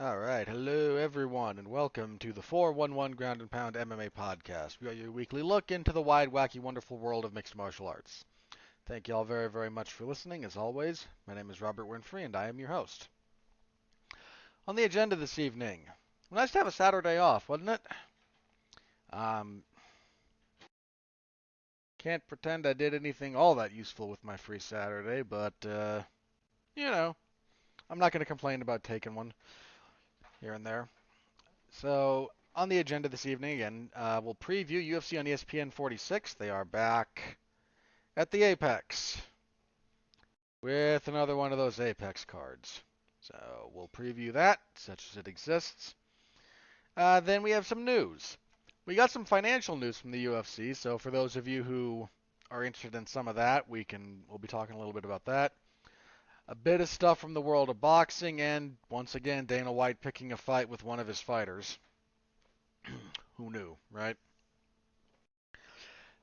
All right, hello everyone, and welcome to the 411 Ground and Pound MMA podcast. We are your weekly look into the wide, wacky, wonderful world of mixed martial arts. Thank you all very, very much for listening. As always, my name is Robert Winfree, and I am your host. On the agenda this evening, nice to have a Saturday off, wasn't it? Um, can't pretend I did anything all that useful with my free Saturday, but you know, I'm not going to complain about taking one here and there. So, on the agenda this evening, again, we'll preview UFC on ESPN 46. They are back at the Apex with another one of those Apex cards. So, we'll preview that, such as it exists. Then we have some news. We got some financial news from the UFC, so for those of you who are interested in some of that, we'll be talking a little bit about that. A bit of stuff from the world of boxing, and once again, Dana White picking a fight with one of his fighters. Who knew, right?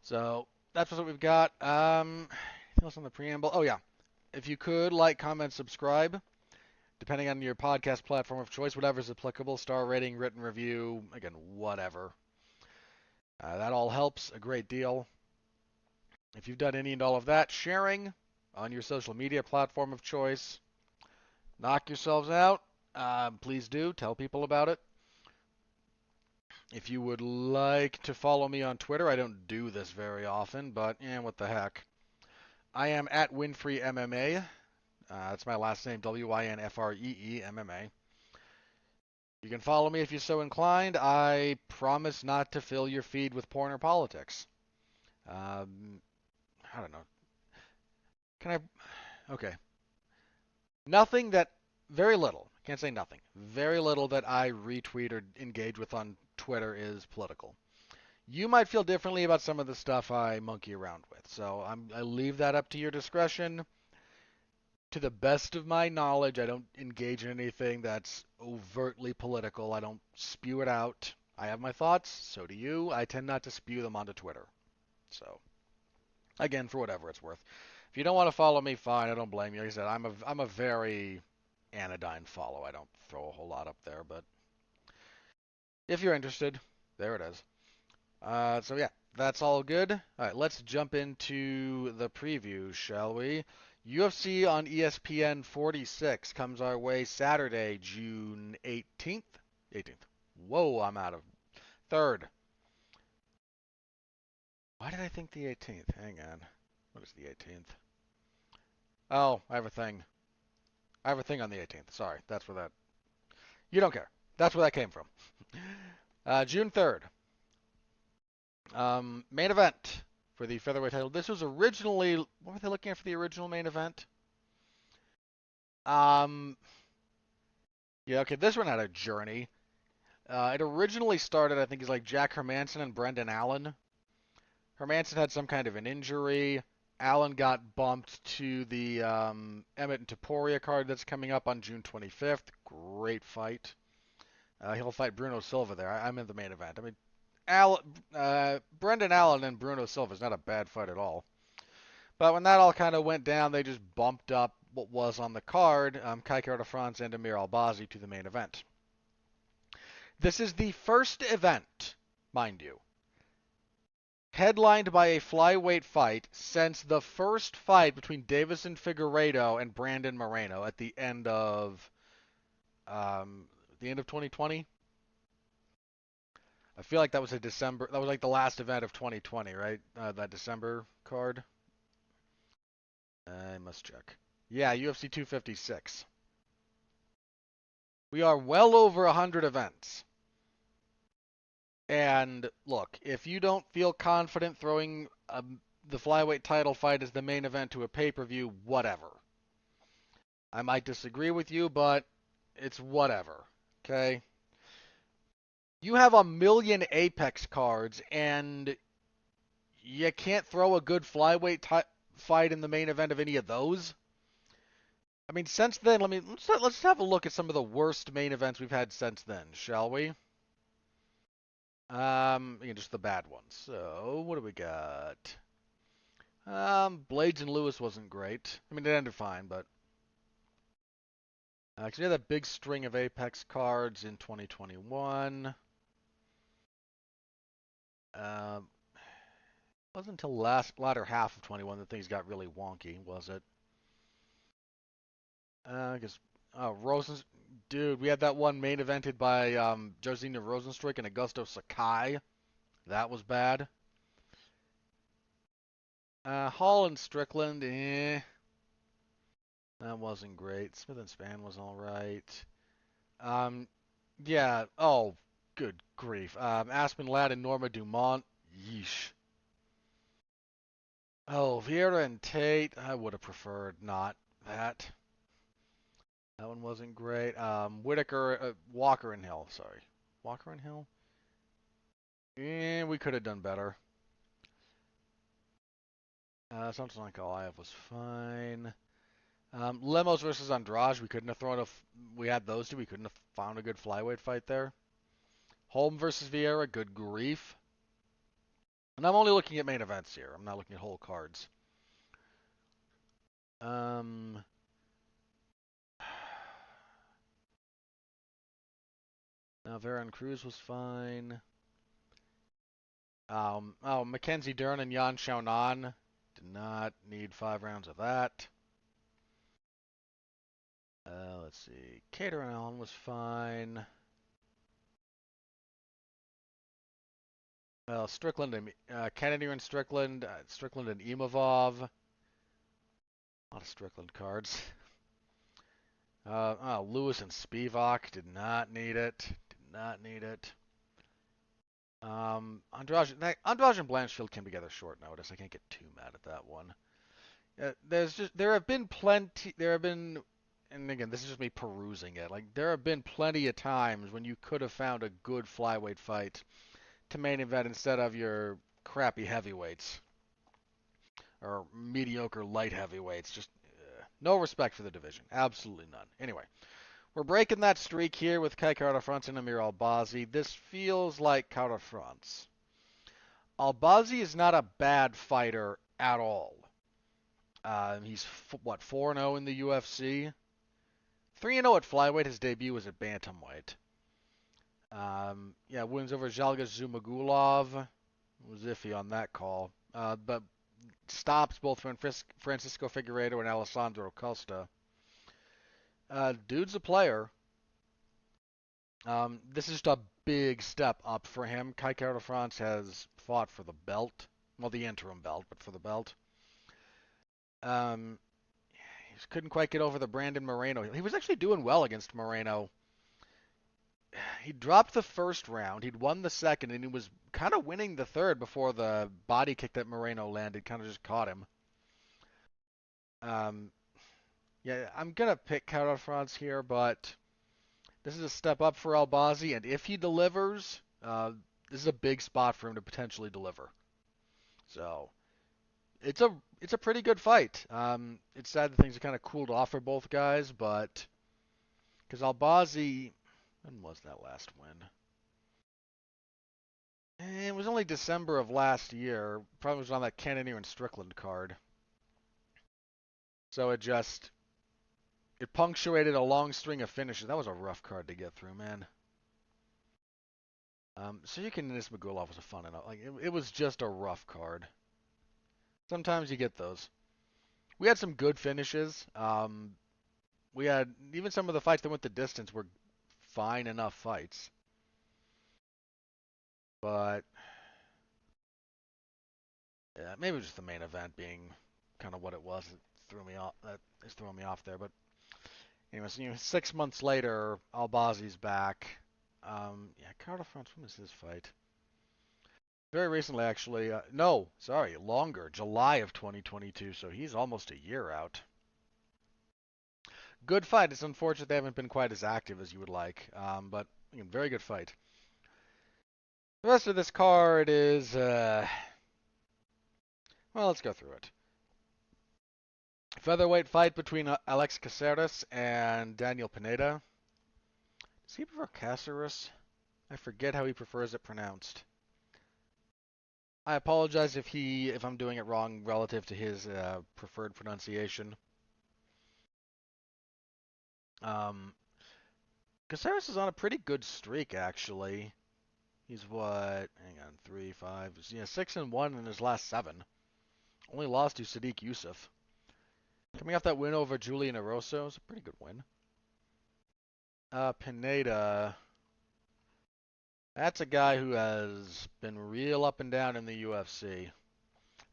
So that's what we've got. Anything else on the preamble? Oh yeah, if you could like, comment, subscribe, depending on your podcast platform of choice, whatever's applicable. Star rating, written review, again, whatever. That all helps a great deal. If you've done any and all of that, sharing on your social media platform of choice, knock yourselves out. Please do tell people about it. If you would like to follow me on Twitter, I don't do this very often, but what the heck. I am at Winfree MMA. That's my last name, Winfree MMA. You can follow me if you're so inclined. I promise not to fill your feed with porn or politics. I don't know. Can I? Okay. Nothing that, very little. Can't say nothing. Very little that I retweet or engage with on Twitter is political. You might feel differently about some of the stuff I monkey around with, so I leave that up to your discretion. To the best of my knowledge, I don't engage in anything that's overtly political. I don't spew it out. I have my thoughts, so do you. I tend not to spew them onto Twitter. So, again, for whatever it's worth. If you don't want to follow me, fine. I don't blame you. Like I said, I'm a very anodyne follow. I don't throw a whole lot up there, but if you're interested, there it is. So yeah, that's all good. All right, let's jump into the preview, shall we? UFC on ESPN 46 comes our way Saturday, June 18th. 18th. Whoa, I'm out of 3rd. Why did I think the 18th? Hang on. What is the 18th? Oh, I have a thing. I have a thing on the 18th. Sorry, that's where that. You don't care. That's where that came from. June 3rd. Main event for the featherweight title. This was originally, what were they looking at for the original main event? Um, yeah, okay, this one had a journey. It originally started, I think, as like Jack Hermanson and Brendan Allen. Hermanson had some kind of an injury. Allen got bumped to the Emmett and Taporia card that's coming up on June 25th. Great fight. He'll fight Bruno Silva there. I'm in the main event. I mean, Brendan Allen and Bruno Silva is not a bad fight at all. But when that all kind of went down, they just bumped up what was on the card, Kai Kara-France and Amir Albazi to the main event. This is the first event, mind you, headlined by a flyweight fight since the first fight between Davison Figueiredo and Brandon Moreno at the end of 2020. I feel like that was that was like the last event of 2020, right? That December card. I must check. Yeah, UFC 256. We are well over 100 events. And look, if you don't feel confident throwing the flyweight title fight as the main event to a pay-per-view, whatever. I might disagree with you, but it's whatever. Okay? You have a million Apex cards, and you can't throw a good flyweight fight in the main event of any of those. I mean, since then, let's have a look at some of the worst main events we've had since then, shall we? Just the bad ones. So, what do we got? Blades and Lewis wasn't great. I mean, it ended fine, but 'Cause we had that big string of Apex cards in 2021. Wasn't until latter half of 21 that things got really wonky, was it? I guess. Oh, dude, we had that one main evented by Jairzinho Rosenstruck and Augusto Sakai. That was bad. Hall and Strickland, that wasn't great. Smith and Span was all right. Um, yeah. Oh, good grief. Aspen Ladd and Norma Dumont. Yeesh. Oh, Vieira and Tate. I would have preferred not that. That one wasn't great. Whitaker, Walker and Hill. Sorry, Walker and Hill. We could have done better. Something like Goliath was fine. Lemos versus Andrade. We couldn't have thrown a. We had those two. We couldn't have found a good flyweight fight there. Holm versus Vieira. Good grief. And I'm only looking at main events here. I'm not looking at whole cards. Um. Now Veron Cruz was fine. Mackenzie Dern and Yan Xiaonan. Did not need 5 rounds of that. Let's see. Cater and Allen was fine. Well, Strickland and Kennedy and Strickland, Strickland and Imavov. A lot of Strickland cards. Lewis and Spivak did not need it. Did not need it. Andrade and Blanchfield came together short notice. I can't get too mad at that one. There have been plenty. And again, this is just me perusing it. Like there have been plenty of times when you could have found a good flyweight fight to main event instead of your crappy heavyweights or mediocre light heavyweights. Just no respect for the division. Absolutely none. Anyway, we're breaking that streak here with Kai Kara France and Amir Albazi. This feels like Kara France. Albazi is not a bad fighter at all. He's 4-0 in the UFC. 3-0 at flyweight. His debut was at bantamweight. Wins over Zhalga Zumagulov. Was iffy on that call. But stops both Francisco Figueiredo and Alessandro Costa. Dude's a player. This is just a big step up for him. Kai Kara France has fought for the belt. Well, the interim belt, but for the belt. He couldn't quite get over the Brandon Moreno. He was actually doing well against Moreno. He dropped the first round. He'd won the second, and he was kind of winning the third before the body kick that Moreno landed kind of just caught him. I'm going to pick Kara France here, but this is a step up for Albazi, and if he delivers, this is a big spot for him to potentially deliver. So, it's a pretty good fight. It's sad that things have kind of cooled off for both guys, but because Albazi, when was that last win? It was only December of last year. Probably was on that Cannonier and Strickland card. So it punctuated a long string of finishes. That was a rough card to get through, man. Sayukin Nismagulov was a fun enough. Like it was just a rough card. Sometimes you get those. We had some good finishes. We had even some of the fights that went the distance were fine enough fights. But yeah, maybe just the main event being kind of what it was that threw me off. That is throwing me off there. But anyways, 6 months later, Albazi's back. Carter France, when was his fight? Very recently, actually. No, sorry, longer. July of 2022. So he's almost a year out. Good fight. It's unfortunate they haven't been quite as active as you would like. But again, very good fight. The rest of this card is, well, let's go through it. Featherweight fight between Alex Caceres and Daniel Pineda. Does he prefer Caceres? I forget how he prefers it pronounced. I apologize if I'm doing it wrong relative to his preferred pronunciation. Um, Caceres is on a pretty good streak, actually. He's what? Hang on, 3, 5, yeah, 6-1 in his last 7. Only lost to Sadiq Yusuf. Coming off that win over Julian Eroso, it's a pretty good win. Pineda. That's a guy who has been real up and down in the UFC.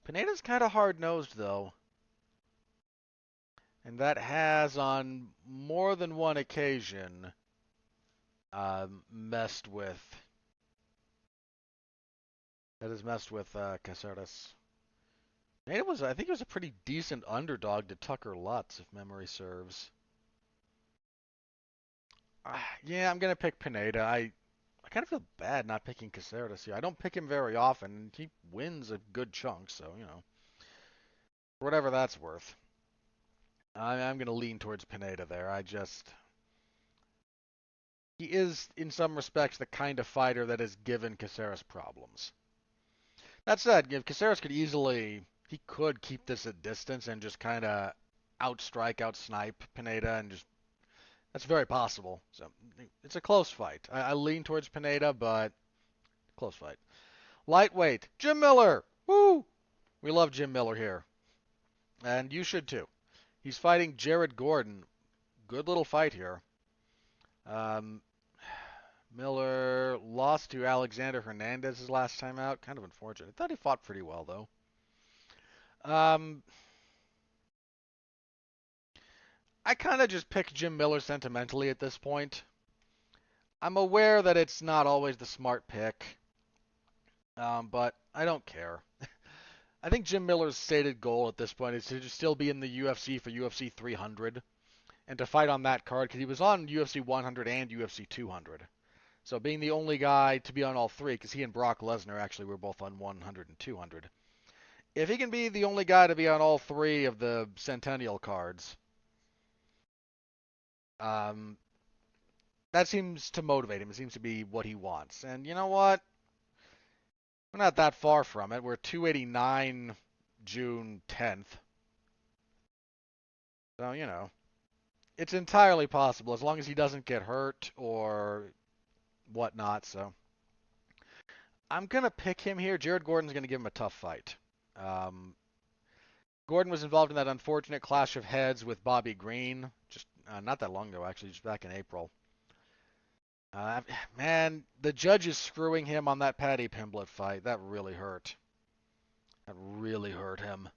Pineda's kind of hard-nosed, though. And that has, on more than one occasion, messed with... That has messed with Caceres. Pineda was, I think he was a pretty decent underdog to Tucker Lutz, if memory serves. Yeah, I'm going to pick Pineda. I kind of feel bad not picking Caceres here. I don't pick him very often, and he wins a good chunk, so, you know. For whatever that's worth. I'm going to lean towards Pineda there. He is, in some respects, the kind of fighter that has given Caceres problems. That said, if Caceres he could keep this at distance and just kind of outstrike, outsnipe Pineda, and just, that's very possible. So, it's a close fight. I lean towards Pineda, but close fight. Lightweight, Jim Miller! Woo! We love Jim Miller here. And you should too. He's fighting Jared Gordon. Good little fight here. Um, Miller lost to Alexander Hernandez his last time out. Kind of unfortunate. I thought he fought pretty well, though. I kind of just pick Jim Miller sentimentally at this point. I'm aware that it's not always the smart pick, but I don't care. I think Jim Miller's stated goal at this point is to just still be in the UFC for UFC 300 and to fight on that card because he was on UFC 100 and UFC 200. So being the only guy to be on all three, because he and Brock Lesnar actually were both on 100 and 200. If he can be the only guy to be on all three of the Centennial cards, um, that seems to motivate him. It seems to be what he wants. And you know what? We're not that far from it. We're 289 June 10th. So, you know, it's entirely possible as long as he doesn't get hurt or whatnot. So I'm going to pick him here. Jared Gordon's going to give him a tough fight. Um, Gordon was involved in that unfortunate clash of heads with Bobby Green, just not that long ago, actually, just back in April. Man, the judge is screwing him on that Paddy Pimblett fight. That really hurt. That really hurt him.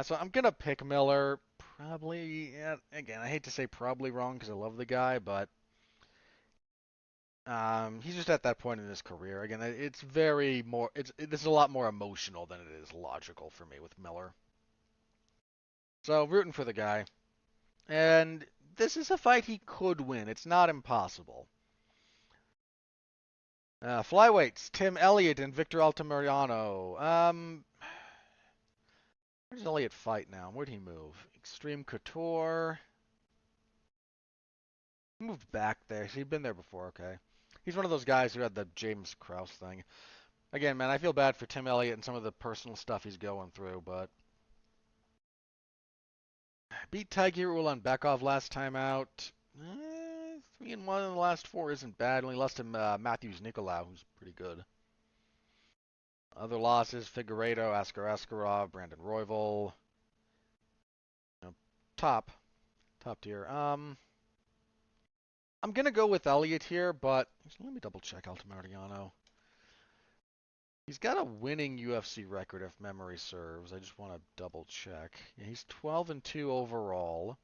So I'm going to pick Miller. Probably, yeah, again, I hate to say probably wrong because I love the guy, but he's just at that point in his career. Again, this is a lot more emotional than it is logical for me with Miller. So rooting for the guy. And this is a fight he could win. It's not impossible. Flyweights, Tim Elliott and Victor Altamirano. Where does Elliott fight now? Where'd he move? Extreme Couture. He moved back there. So he'd been there before, okay. He's one of those guys who had the James Krause thing. Again, man, I feel bad for Tim Elliott and some of the personal stuff he's going through, but... Beat Tiger Ulanbekov last time out. 3-1 in the last 4 isn't bad. Only lost to Matthews Nicolau, who's pretty good. Other losses: Figueiredo, Askar Askarov, Brandon Royval. You know, top tier. I'm gonna go with Elliott here, but let me double check Altamirano. He's got a winning UFC record if memory serves. I just want to double check. Yeah, he's 12-2 overall.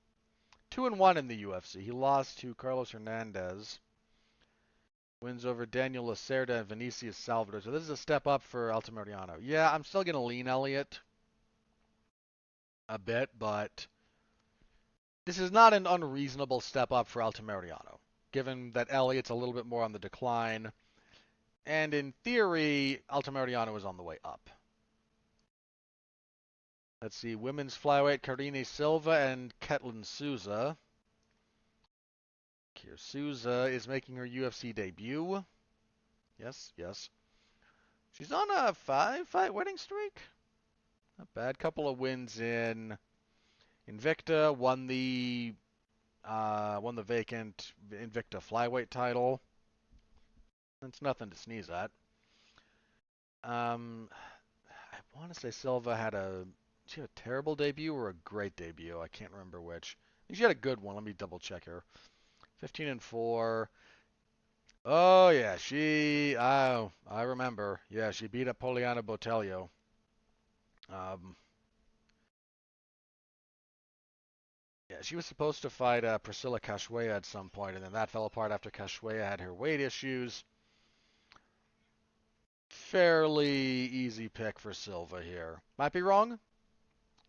2-1 in the UFC. He lost to Carlos Hernandez. Wins over Daniel Lacerda and Vinicius Salvador. So this is a step up for Altamirano. Yeah, I'm still going to lean Elliott a bit, but this is not an unreasonable step up for Altamirano, given that Elliott's a little bit more on the decline. And in theory, Altamirano is on the way up. Let's see, women's flyweight, Karine Silva and Ketlin Souza. Here, Souza is making her UFC debut. Yes. She's on a 5-fight winning streak. Not bad. Couple of wins in Invicta. Won the Won the vacant Invicta flyweight title. It's nothing to sneeze at. Um, I want to say Silva she had a terrible debut or a great debut. I can't remember which. I think she had a good one. Let me double check here. 15-4. Oh yeah, I remember. Yeah, she beat up Poliana Botelho. Um, yeah, she was supposed to fight Priscilla Cachoeira at some point, and then that fell apart after Cachoeira had her weight issues. Fairly easy pick for Silva here. Might be wrong.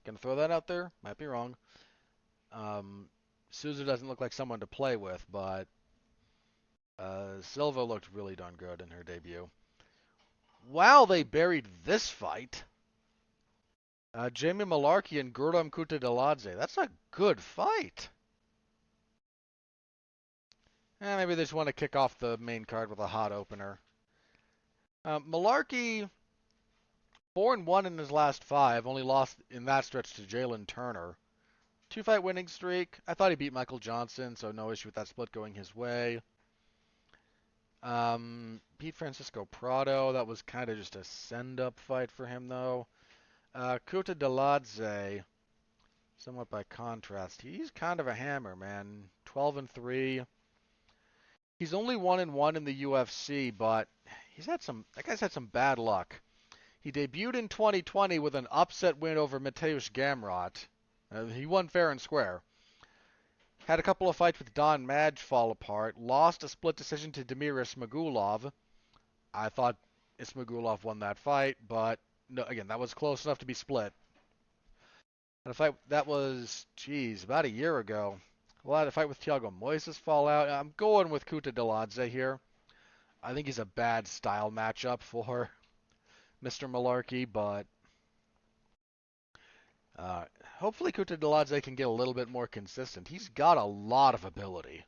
Gonna throw that out there. Might be wrong. Souza doesn't look like someone to play with, but Silva looked really darn good in her debut. Wow, they buried this fight. Jamie Malarkey and Guram Kutateladze. That's a good fight. Maybe they just want to kick off the main card with a hot opener. Malarkey, 4-1 in his last 5, only lost in that stretch to Jalen Turner. 2-fight winning streak. I thought he beat Michael Johnson, so no issue with that split going his way. Beat Francisco Prado. That was kind of just a send-up fight for him, though. Kutateladze, somewhat by contrast, he's kind of a hammer, man. 12-3. He's only 1-1 in the UFC, but that guy's had some bad luck. He debuted in 2020 with an upset win over Mateusz Gamrot. He won fair and square. Had a couple of fights with Don Madge fall apart. Lost a split decision to Damir Ismagulov. I thought Ismagulov won that fight, but no, again, that was close enough to be split. And a fight that was, about a year ago. Well, I had a fight with Thiago Moises fall out. I'm going with Kutateladze here. I think he's a bad style matchup for Mr. Malarkey, but hopefully Kutateladze can get a little bit more consistent. He's got a lot of ability.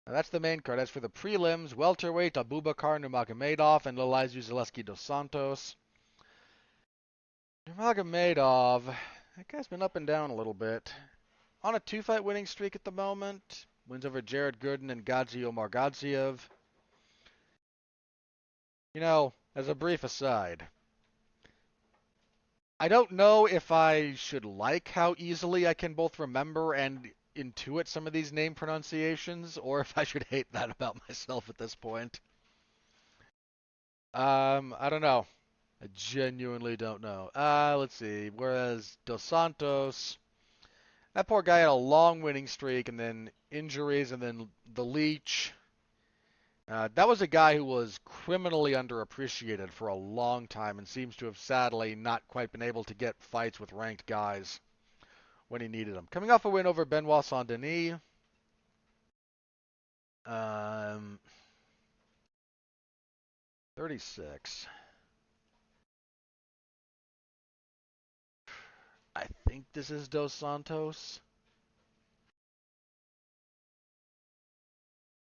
Now that's the main card. As for the prelims, welterweight Abubakar Nurmagomedov and Elizeu Zaleski dos Santos. Nurmagomedov, that guy's been up and down a little bit. On a 2-fight winning streak at the moment. Wins over Jared Gooden and Gadzi Omargadziev. You know, as a brief aside, I don't know if I should like how easily I can both remember and intuit some of these name pronunciations, or if I should hate that about myself at this point. I don't know. I genuinely don't know. Let's see. Whereas Dos Santos, that poor guy had a long winning streak, and then injuries, and then the leech. That was a guy who was criminally underappreciated for a long time and seems to have sadly not quite been able to get fights with ranked guys when he needed them. Coming off a win over Benoit Saint-Denis. 36. I think this is Dos Santos.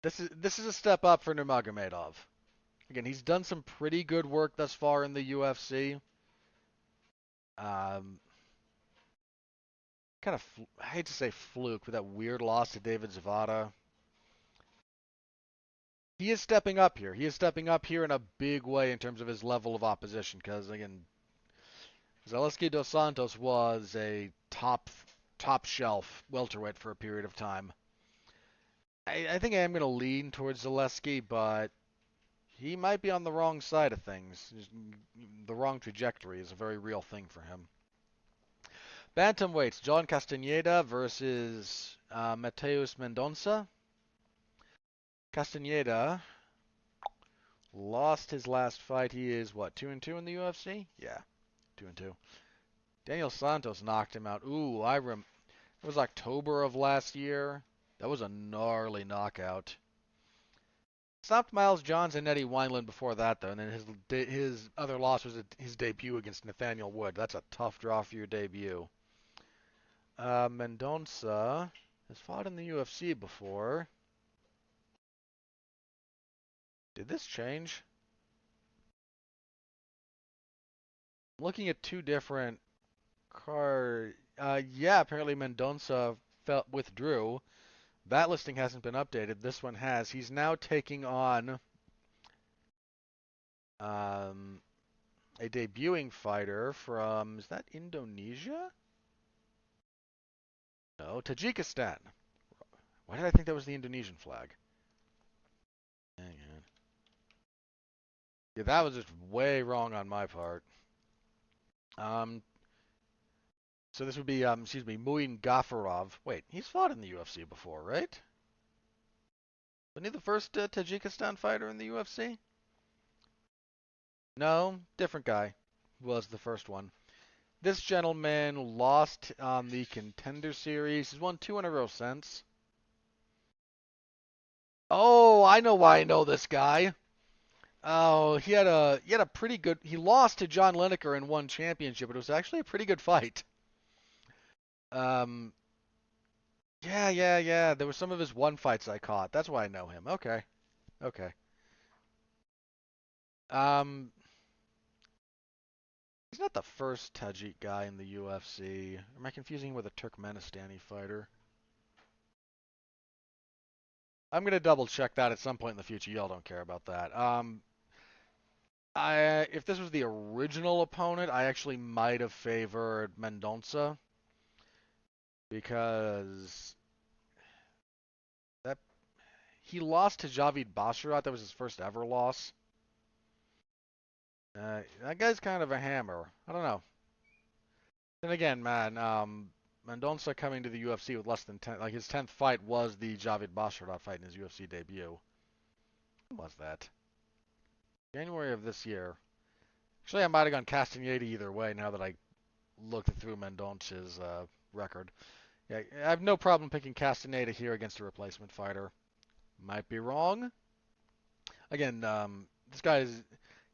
This is a step up for Nurmagomedov. Again, he's done some pretty good work thus far in the UFC. Kind of, I hate to say fluke, with that weird loss to David Zavada. He is stepping up here. He is stepping up here in a big way in terms of his level of opposition. Because again, Zaleski dos Santos was a top shelf welterweight for a period of time. I think I am going to lean towards Zaleski, but he might be on the wrong side of things. The wrong trajectory is a very real thing for him. Bantamweights, John Castaneda versus Mateus Mendonça. Castaneda lost his last fight. He is, what, 2-2 in the UFC? Yeah, 2-2. Daniel Santos knocked him out. Ooh, it was October of last year. That was a gnarly knockout. Stopped Miles Johns and Eddie Wineland before that, though, and then his other loss was his debut against Nathaniel Wood. That's a tough draw for your debut. Mendonça has fought in the UFC before. Did this change? I'm looking at two different cards. Yeah, apparently Mendonça withdrew. That listing hasn't been updated. This one has. He's now taking on a debuting fighter from, is that Indonesia? No, Tajikistan. Why did I think that was the Indonesian flag? Hang on. Yeah, that was just way wrong on my part. So this would be, excuse me, Muin Ghafarov. Wait, he's fought in the UFC before, right? Wasn't he the first Tajikistan fighter in the UFC? No, different guy was the first one. This gentleman lost on the Contender Series. He's won 2 in a row since. Oh, I know why I know this guy. Oh, he had a pretty good. He lost to John Lineker in one championship, but it was actually a pretty good fight. Um, yeah. There were some of his one fights I caught. That's why I know him. Okay. Um, he's not the first Tajik guy in the UFC. Am I confusing him with a Turkmenistani fighter? I'm gonna double check that at some point in the future. Y'all don't care about that. If this was the original opponent, I actually might have favored Mendonça because that he lost to Javid Basharat. That was his first ever loss. That guy's kind of a hammer. I don't know. Then again, man, Mendonça coming to the UFC with less than 10, like his 10th fight was the Javid Basharat fight in his UFC debut. When was that? January of this year. Actually, I might have gone Castaneda either way now that I looked through Mendonça's record. Yeah, I have no problem picking Castaneda here against a replacement fighter. Might be wrong. Again, this guy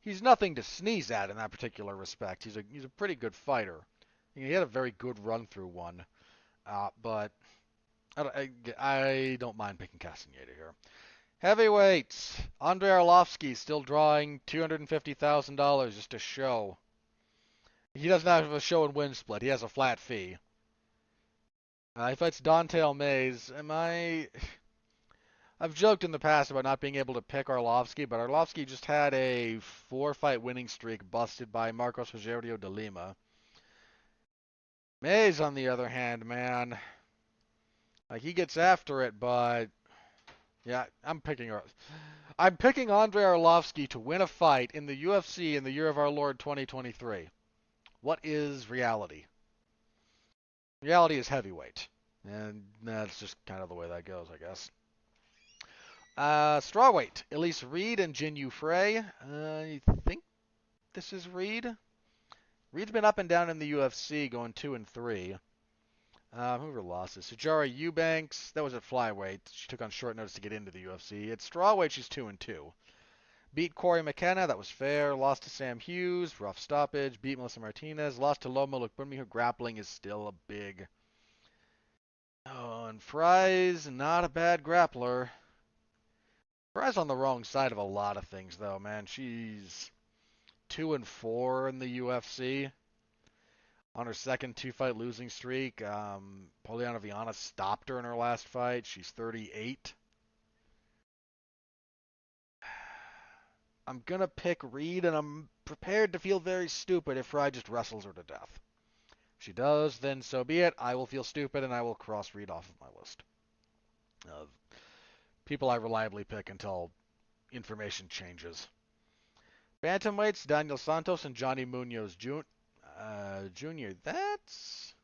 he's nothing to sneeze at in that particular respect. He's a pretty good fighter. He had a very good run through one, but I don't mind picking Castaneda here. Heavyweights. Andrei Arlovsky still drawing $250,000 just a show. He doesn't have a show and win split. He has a flat fee. He fights Dante Almays. I've joked in the past about not being able to pick Arlovsky, but Arlovsky just had a 4-fight winning streak busted by Marcos Rogerio de Lima. Mays, on the other hand, man, like he gets after it, but yeah, I'm picking Andrei Arlovsky to win a fight in the UFC in the year of our Lord 2023. What is reality? Reality is heavyweight, and that's just kind of the way that goes, I guess. Strawweight, Elise Reed and Jin Frey. I think this is Reed. Reed's been up and down in the UFC, going 2 and 3. Whoever lost this? Sajara Eubanks. That was at flyweight. She took on short notice to get into the UFC. At strawweight, she's 2 and 2. Beat Corey McKenna. That was fair. Lost to Sam Hughes. Rough stoppage. Beat Melissa Martinez. Lost to Loma Lukbunmi, who grappling is still a big. Oh, and Fry's not a bad grappler. Fry's on the wrong side of a lot of things, though, man. She's 2 and 4 in the UFC. On her second 2-fight losing streak, Poliana Viana stopped her in her last fight. She's 38. I'm going to pick Reed, and I'm prepared to feel very stupid if Fry just wrestles her to death. If she does, then so be it. I will feel stupid, and I will cross Reed off of my list of people I reliably pick until information changes. Bantamweights, Daniel Santos and Johnny Munoz Jr. That's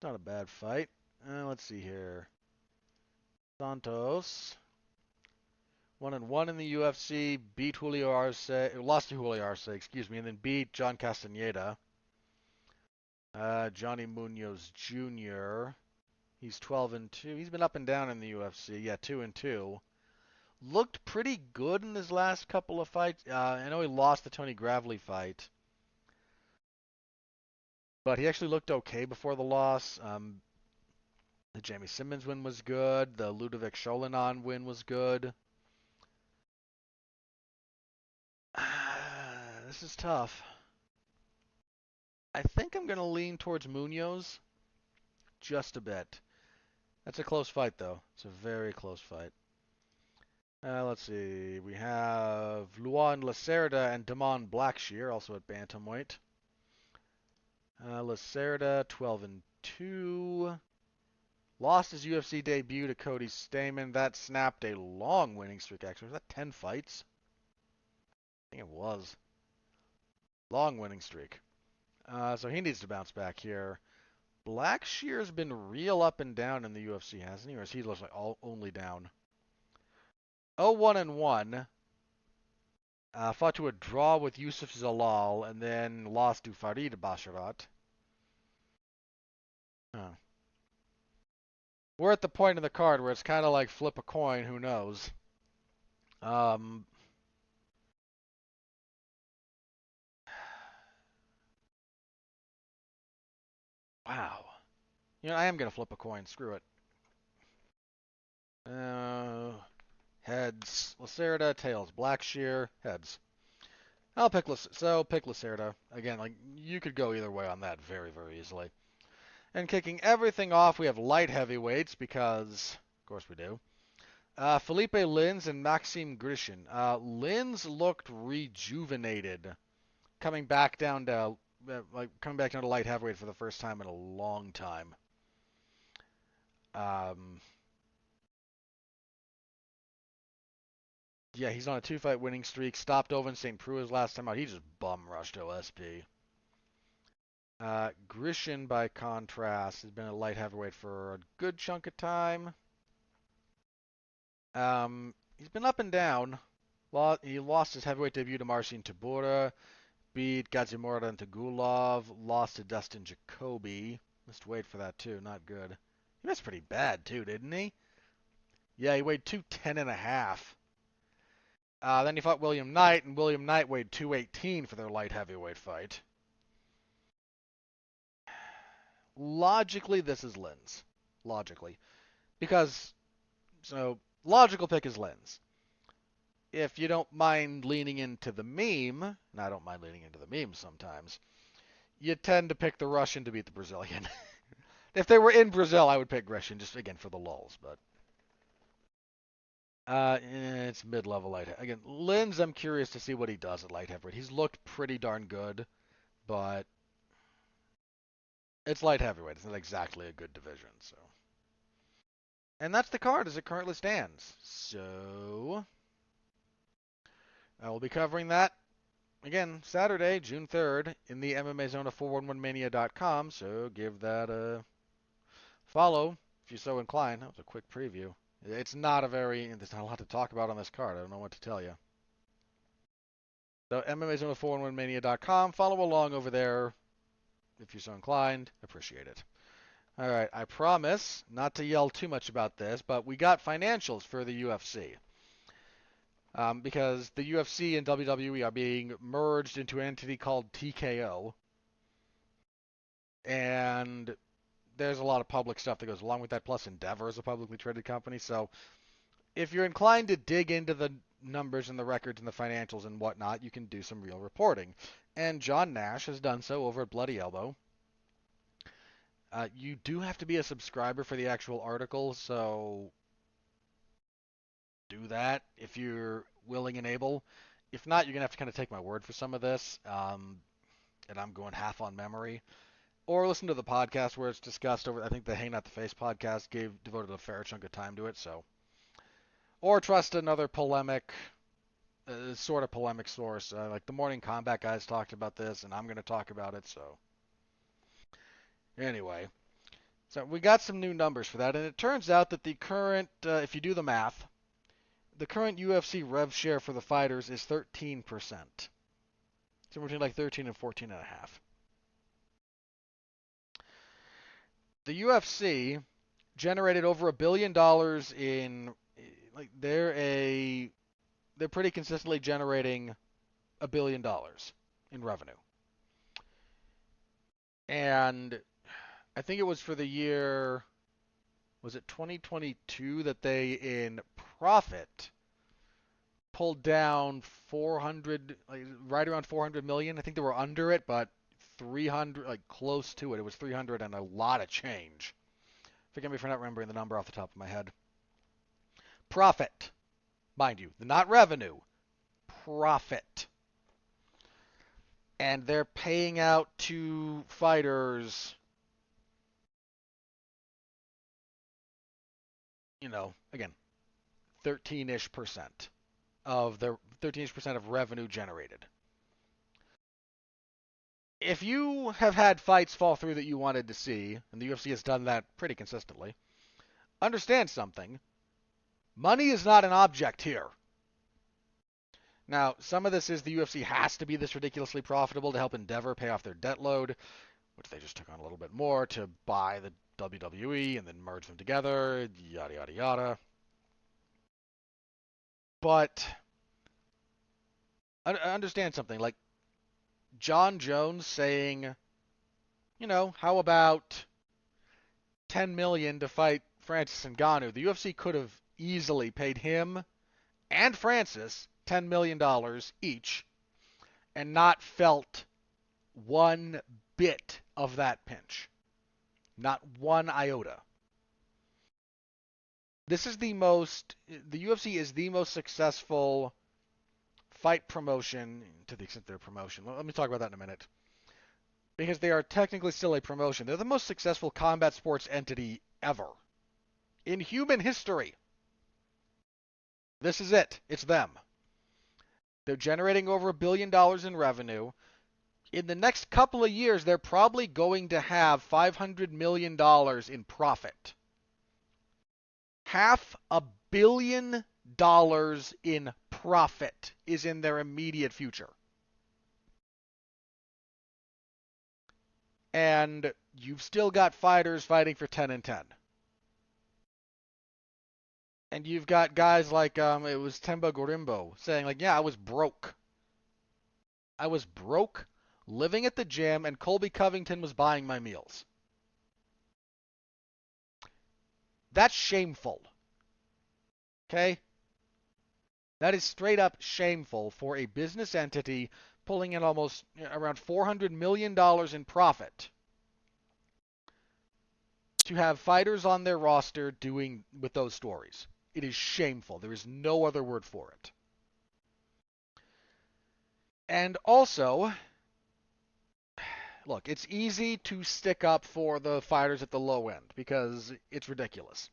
not a bad fight. Let's see here. Santos, 1-1 in the UFC, beat Julio Arce, lost to Julio Arce, excuse me, and then beat John Castaneda. Johnny Munoz Jr. He's 12 and 2. He's been up and down in the UFC. Yeah, 2 and 2. Looked pretty good in his last couple of fights. I know he lost the Tony Gravely fight, but he actually looked okay before the loss. The Jamie Simmons win was good. The Ludovic Cholinon win was good. This is tough. I think I'm going to lean towards Munoz. just a bit. That's a close fight, though. It's a very close fight. Let's see. We have Luan Lacerda and Damon Blackshear, also at bantamweight. Lacerda, 12-2. Lost his UFC debut to Cody Stamann. That snapped a long winning streak, actually. Was that 10 fights? I think it was. Long winning streak. So he needs to bounce back here. Blackshear's been real up and down in the UFC, hasn't he? Or is he like only down? 0-1-1. Fought to a draw with Yusuf Zalal and then lost to Farid Basharat. Huh. We're at the point in the card where it's kind of like flip a coin, who knows. Wow. You know, I am going to flip a coin. Screw it. Heads. Lacerda. Tails. Blackshear. Heads. I'll pick Lacerda. Again, like, you could go either way on that very, very easily. And kicking everything off, we have light heavyweights because, of course we do. Felipe Lins and Maxime Grishin. Lins looked rejuvenated, coming back down to light heavyweight for the first time in a long time. Yeah, he's on a 2-fight winning streak. Stopped Owen St. Preux his last time out. He just bum rushed OSP. Grishin, by contrast, has been a light heavyweight for a good chunk of time. He's been up and down. He lost his heavyweight debut to Marcin Tybura, beat Gadzimurda Tagulov, lost to Dustin Jacoby. Missed weight for that too, not good. He missed pretty bad too, didn't he? Yeah, he weighed 210.5. Then he fought William Knight, and William Knight weighed 218 for their light heavyweight fight. Logically, this is Lins. Logically. Because, logical pick is Lins. If you don't mind leaning into the meme, and I don't mind leaning into the meme sometimes, you tend to pick the Russian to beat the Brazilian. If they were in Brazil, I would pick Grishin, just again for the lulz, but it's mid-level light. Again, Lins, I'm curious to see what he does at light heavyweight. He's looked pretty darn good, but it's light heavyweight. It's not exactly a good division, so. And that's the card as it currently stands. So I will be covering that again Saturday, June 3rd, in the MMA Zone of 411mania.com. So give that a follow if you're so inclined. That was a quick preview. There's not a lot to talk about on this card. I don't know what to tell you. So MMA Zone of 411mania.com. Follow along over there if you're so inclined. Appreciate it. All right, I promise not to yell too much about this, but we got financials for the UFC. Because the UFC and WWE are being merged into an entity called TKO. And there's a lot of public stuff that goes along with that, plus Endeavor is a publicly traded company. So if you're inclined to dig into the numbers and the records and the financials and whatnot, you can do some real reporting. And John Nash has done so over at Bloody Elbow. You do have to be a subscriber for the actual article, so do that if you're willing and able. If not, you're going to have to kind of take my word for some of this, and I'm going half on memory. Or listen to the podcast where it's discussed over, I think the Hang Not the Face podcast devoted a fair chunk of time to it, so. Or trust another sort of polemic source. Like the Morning Combat guys talked about this, and I'm going to talk about it, so. Anyway, so we got some new numbers for that, and it turns out that the current, if you do the math, the current UFC rev share for the fighters is 13%. So between like 13 and 14 and a half. The UFC generated over $1 billion in, like, they're pretty consistently generating $1 billion in revenue. And I think it was for the year, was it 2022, that they, in profit, pulled down 400, like right around 400 million. I think they were under it, but 300, like close to it. It was 300 and a lot of change. Forgive me for not remembering the number off the top of my head. Profit. Mind you, not revenue. Profit. And they're paying out to fighters, again, 13-ish% of their 13-ish% of revenue generated. If you have had fights fall through that you wanted to see, and the UFC has done that pretty consistently, understand something. Money is not an object here. Now, some of this is the UFC has to be this ridiculously profitable to help Endeavor pay off their debt load, which they just took on a little bit more to buy the WWE and then merge them together, yada, yada, yada. But understand something, like John Jones saying, how about 10 million to fight Francis Ngannou? The UFC could have easily paid him and Francis $10 million each and not felt one bit of that pinch. Not one iota. The UFC is the most successful fight promotion, to the extent they're a promotion. Let me talk about that in a minute. Because they are technically still a promotion. They're the most successful combat sports entity ever. In human history. This is it. It's them. They're generating over $1 billion in revenue. In the next couple of years, they're probably going to have $500 million in profit. $500 million in profit is in their immediate future. And you've still got fighters fighting for 10 and 10. And you've got guys like, it was Temba Gorimbo saying, like, yeah, I was broke. I was broke, living at the gym, and Colby Covington was buying my meals. That's shameful. Okay? That is straight up shameful for a business entity pulling in almost around $400 million in profit to have fighters on their roster doing with those stories. It is shameful. There is no other word for it. And also, look, it's easy to stick up for the fighters at the low end because it's ridiculous.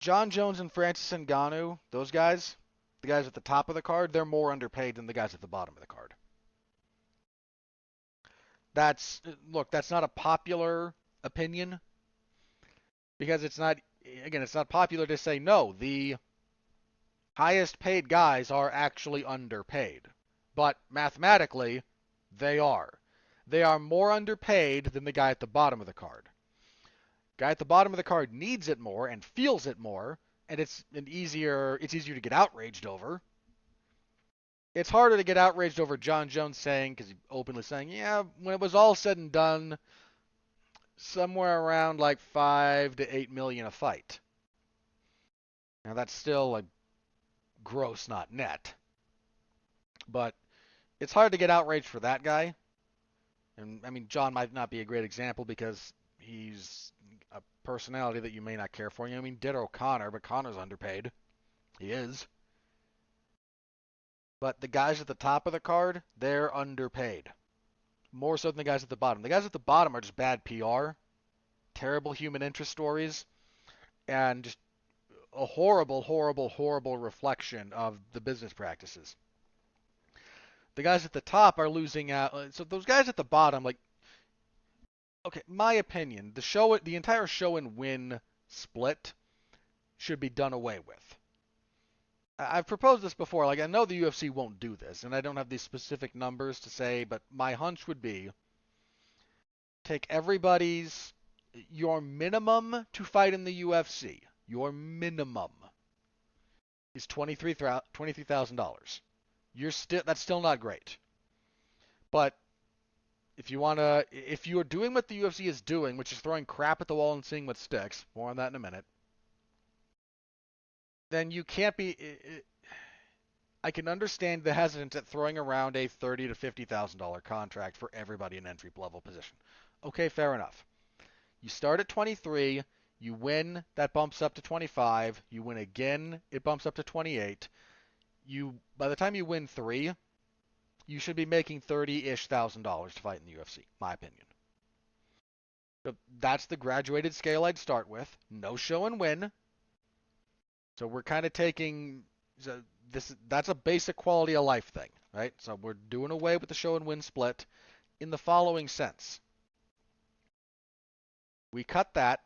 John Jones and Francis Ngannou, those guys, the guys at the top of the card, they're more underpaid than the guys at the bottom of the card. That's not a popular opinion because it's not popular to say no. The highest paid guys are actually underpaid. But mathematically, they are. They are more underpaid than the guy at the bottom of the card. Guy at the bottom of the card needs it more and feels it more, and it's easier to get outraged over. It's harder to get outraged over John Jones saying, because he's openly saying, yeah, when it was all said and done, somewhere around like 5 to 8 million a fight. Now that's still like gross, not net. But it's hard to get outraged for that guy. And I mean, John might not be a great example because he's a personality that you may not care for. I mean, ditto Connor, but Connor's underpaid. He is. But the guys at the top of the card, they're underpaid. More so than the guys at the bottom. The guys at the bottom are just bad PR, terrible human interest stories, and just a horrible, horrible, horrible reflection of the business practices. The guys at the top are losing out. So those guys at the bottom, like, okay, my opinion, the entire show and win split should be done away with. I've proposed this before. Like, I know the UFC won't do this, and I don't have these specific numbers to say, but my hunch would be take your minimum to fight in the UFC. Your minimum is $23,000. That's still not great. But if you're doing what the UFC is doing, which is throwing crap at the wall and seeing what sticks, more on that in a minute, then you can't be. I can understand the hesitance at throwing around a $30,000 to $50,000 contract for everybody in entry level position. Okay, fair enough. You start at 23, you win, that bumps up to 25, you win again, it bumps up to 28. By the time you win 3, you should be making $30-ish thousand to fight in the UFC, my opinion. So that's the graduated scale I'd start with. No show and win. So we're kind of taking that's a basic quality of life thing, right? So we're doing away with the show and win split in the following sense. We cut that.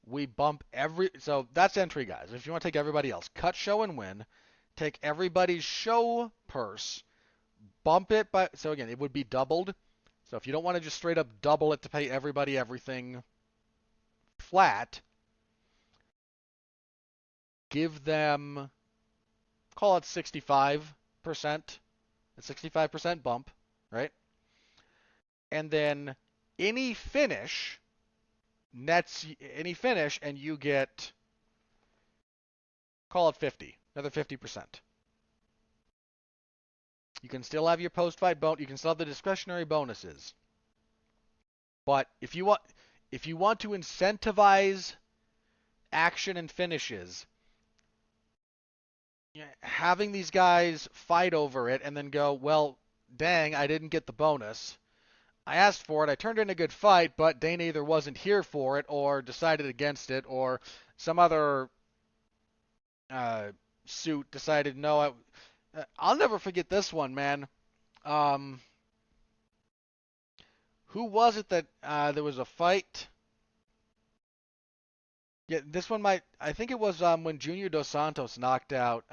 We bump so that's entry, guys. If you want to take everybody else, cut show and win, take everybody's show purse, bump it by, so again, it would be doubled. So if you don't want to just straight up double it to pay everybody everything flat, give them, call it 65%, a 65% bump, right? And then any finish nets any finish, and you get, call it 50, another 50%. You can still have your post-fight bonus. You can still have the discretionary bonuses. But if you want to incentivize action and finishes, having these guys fight over it and then go, well, dang, I didn't get the bonus. I asked for it. I turned in a good fight, but Dana either wasn't here for it or decided against it, or some other suit decided, no, I'll never forget this one, man. Who was it that there was a fight? Yeah, this one I think it was when Junior Dos Santos knocked out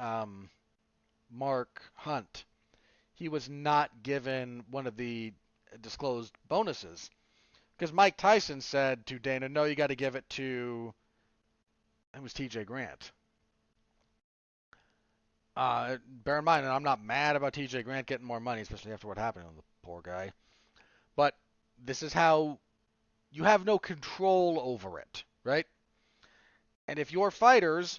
Mark Hunt. He was not given one of the disclosed bonuses because Mike Tyson said to Dana, no, you got to give it to, it was TJ Grant. Bear in mind, and I'm not mad about TJ Grant getting more money, especially after what happened to the poor guy. But this is how you have no control over it, right? And if your fighters,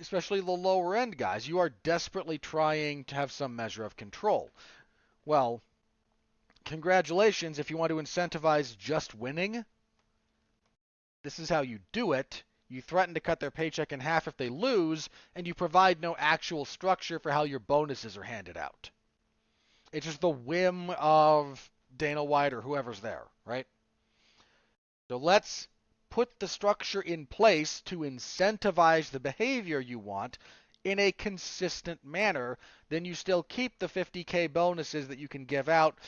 especially the lower end guys, you are desperately trying to have some measure of control. Well, congratulations, if you want to incentivize just winning, this is how you do it. You threaten to cut their paycheck in half if they lose, and you provide no actual structure for how your bonuses are handed out. It's just the whim of Dana White or whoever's there, right? So let's put the structure in place to incentivize the behavior you want in a consistent manner. Then you still keep the 50K bonuses that you can give out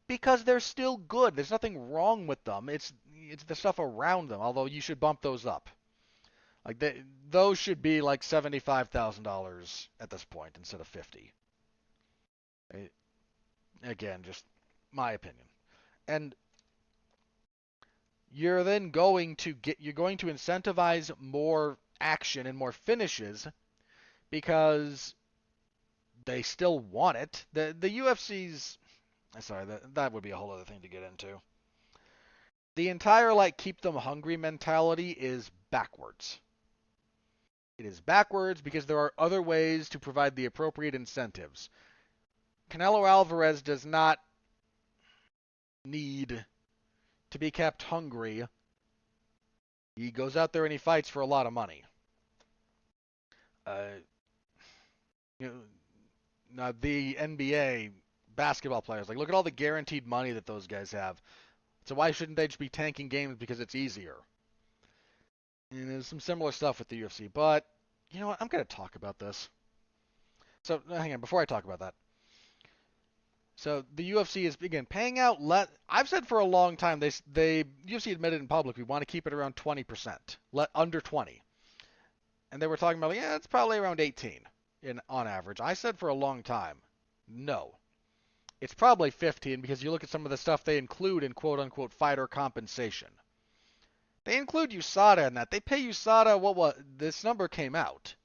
because they're still good. There's nothing wrong with them. It's the stuff around them, although you should bump those up. Like those should be like $75,000 at this point instead of 50. Again, just my opinion. And you're then going to incentivize more action and more finishes because they still want it. The UFC's, sorry, that would be a whole other thing to get into. The entire keep them hungry mentality is backwards. It is backwards because there are other ways to provide the appropriate incentives. Canelo Alvarez does not need to be kept hungry. He goes out there and he fights for a lot of money. Now the NBA basketball players, look at all the guaranteed money that those guys have. So why shouldn't they just be tanking games because it's easier? And there's some similar stuff with the UFC, but you know what? I'm going to talk about this. So hang on, before I talk about that. So the UFC is, again, paying out I've said for a long time, UFC admitted in public, we want to keep it around 20%, under 20. And they were talking about, it's probably around 18 on average. I said for a long time, no. It's probably 15 because you look at some of the stuff they include in quote-unquote fighter compensation. They include USADA in that. They pay USADA, this number came out.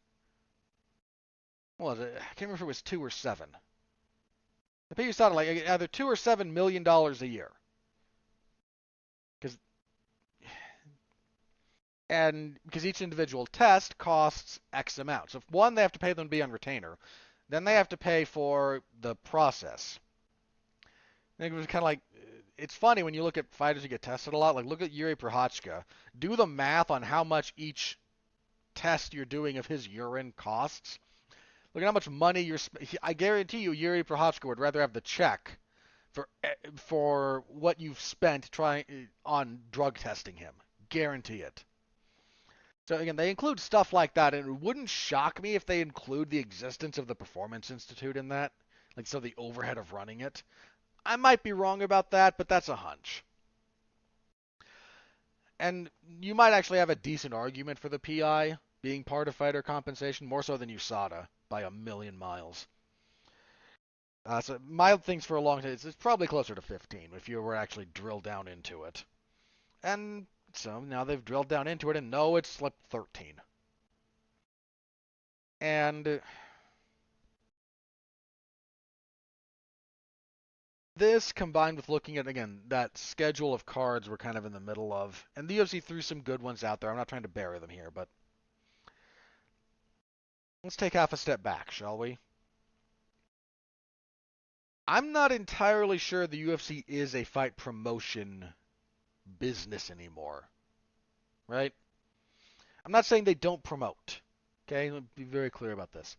What was it? I can't remember if it was 2 or 7. They pay USADA either $2 or $7 million a year. Because each individual test costs X amount. So if one, they have to pay them to be on retainer. Then they have to pay for the process. I think it was kind of it's funny when you look at fighters who get tested a lot. Like look at Yuri Prochazka. Do the math on how much each test you're doing of his urine costs. Look at how much money I guarantee you, Yuri Prochazka would rather have the check for what you've spent trying on drug testing him. Guarantee it. So again, they include stuff like that, and it wouldn't shock me if they include the existence of the Performance Institute in that, like so the overhead of running it. I might be wrong about that, but that's a hunch. And you might actually have a decent argument for the PI being part of fighter compensation, more so than USADA by a million miles. So my things for a long time, it's probably closer to 15 if you were actually drilled down into it. And so now they've drilled down into it, and no, it's slipped 13. And this combined with looking at, again, that schedule of cards we're kind of in the middle of, and the UFC threw some good ones out there. I'm not trying to bury them here, but let's take half a step back, shall we? I'm not entirely sure the UFC is a fight promotion business anymore, right? I'm not saying they don't promote, okay? Let me be very clear about this.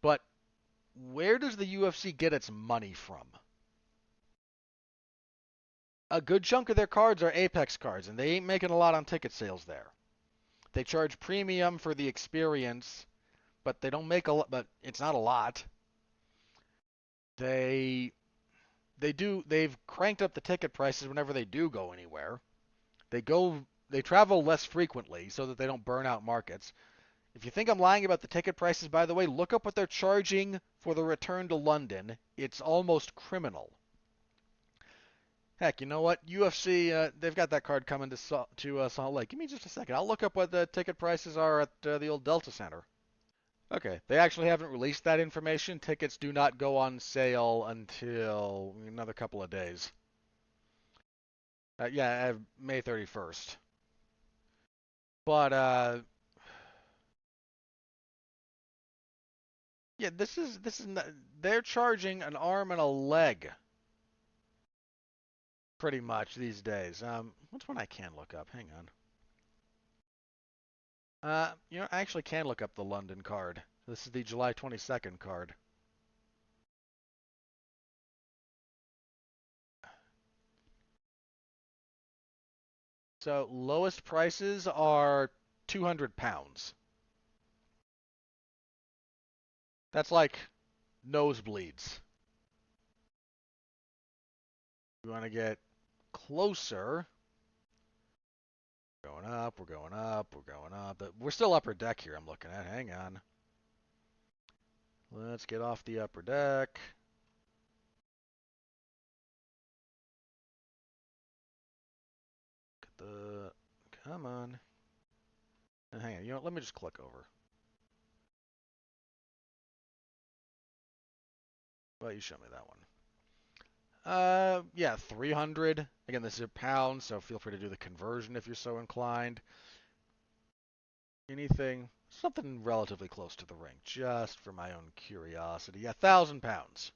But where does the UFC get its money from? A good chunk of their cards are Apex cards, and they ain't making a lot on ticket sales there. They charge premium for the experience, but they don't make a lot. But it's not a lot. They they've cranked up the ticket prices whenever they do go anywhere. They travel less frequently so that they don't burn out markets. If you think I'm lying about the ticket prices, by the way, look up what they're charging for the return to London. It's almost criminal. Heck, you know what? UFC, they've got that card coming to Salt Lake. Give me just a second. I'll look up what the ticket prices are at the old Delta Center. Okay, they actually haven't released that information. Tickets do not go on sale until another couple of days. Yeah, May 31st. But yeah, this is not, they're charging an arm and a leg pretty much these days. What's one I can look up? Hang on. I actually can look up the London card. This is the July 22nd card. So lowest prices are £200. That's like nosebleeds. We want to get closer. We're going up, we're going up, we're going up. But we're still upper deck here I'm looking at. Hang on. Let's get off the upper deck. Come on. Hang on, let me just click over. Well, you show me that one. Yeah, 300. Again, this is pounds, so feel free to do the conversion if you're so inclined. Anything, something relatively close to the ring, just for my own curiosity. Yeah, £1,000.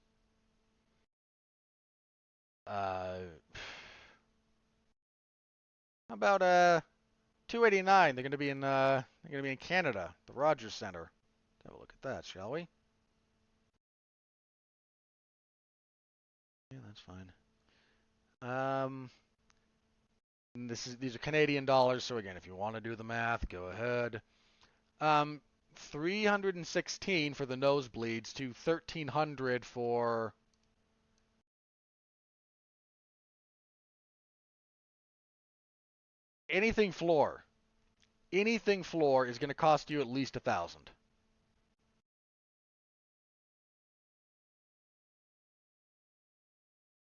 How about 289? They're gonna be in Canada, the Rogers Center. Have a look at that, shall we? Yeah, that's fine. These are Canadian dollars, so again, if you want to do the math, go ahead. 316 for the nosebleeds to 1,300 for anything floor. Anything floor is going to cost you at least 1,000.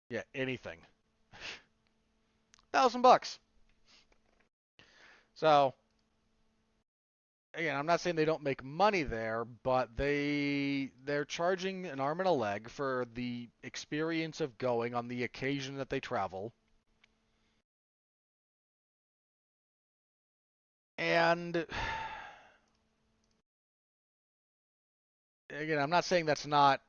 Yeah, anything. $1,000. So again, I'm not saying they don't make money there, but they're charging an arm and a leg for the experience of going on the occasion that they travel. And again, I'm not saying that's not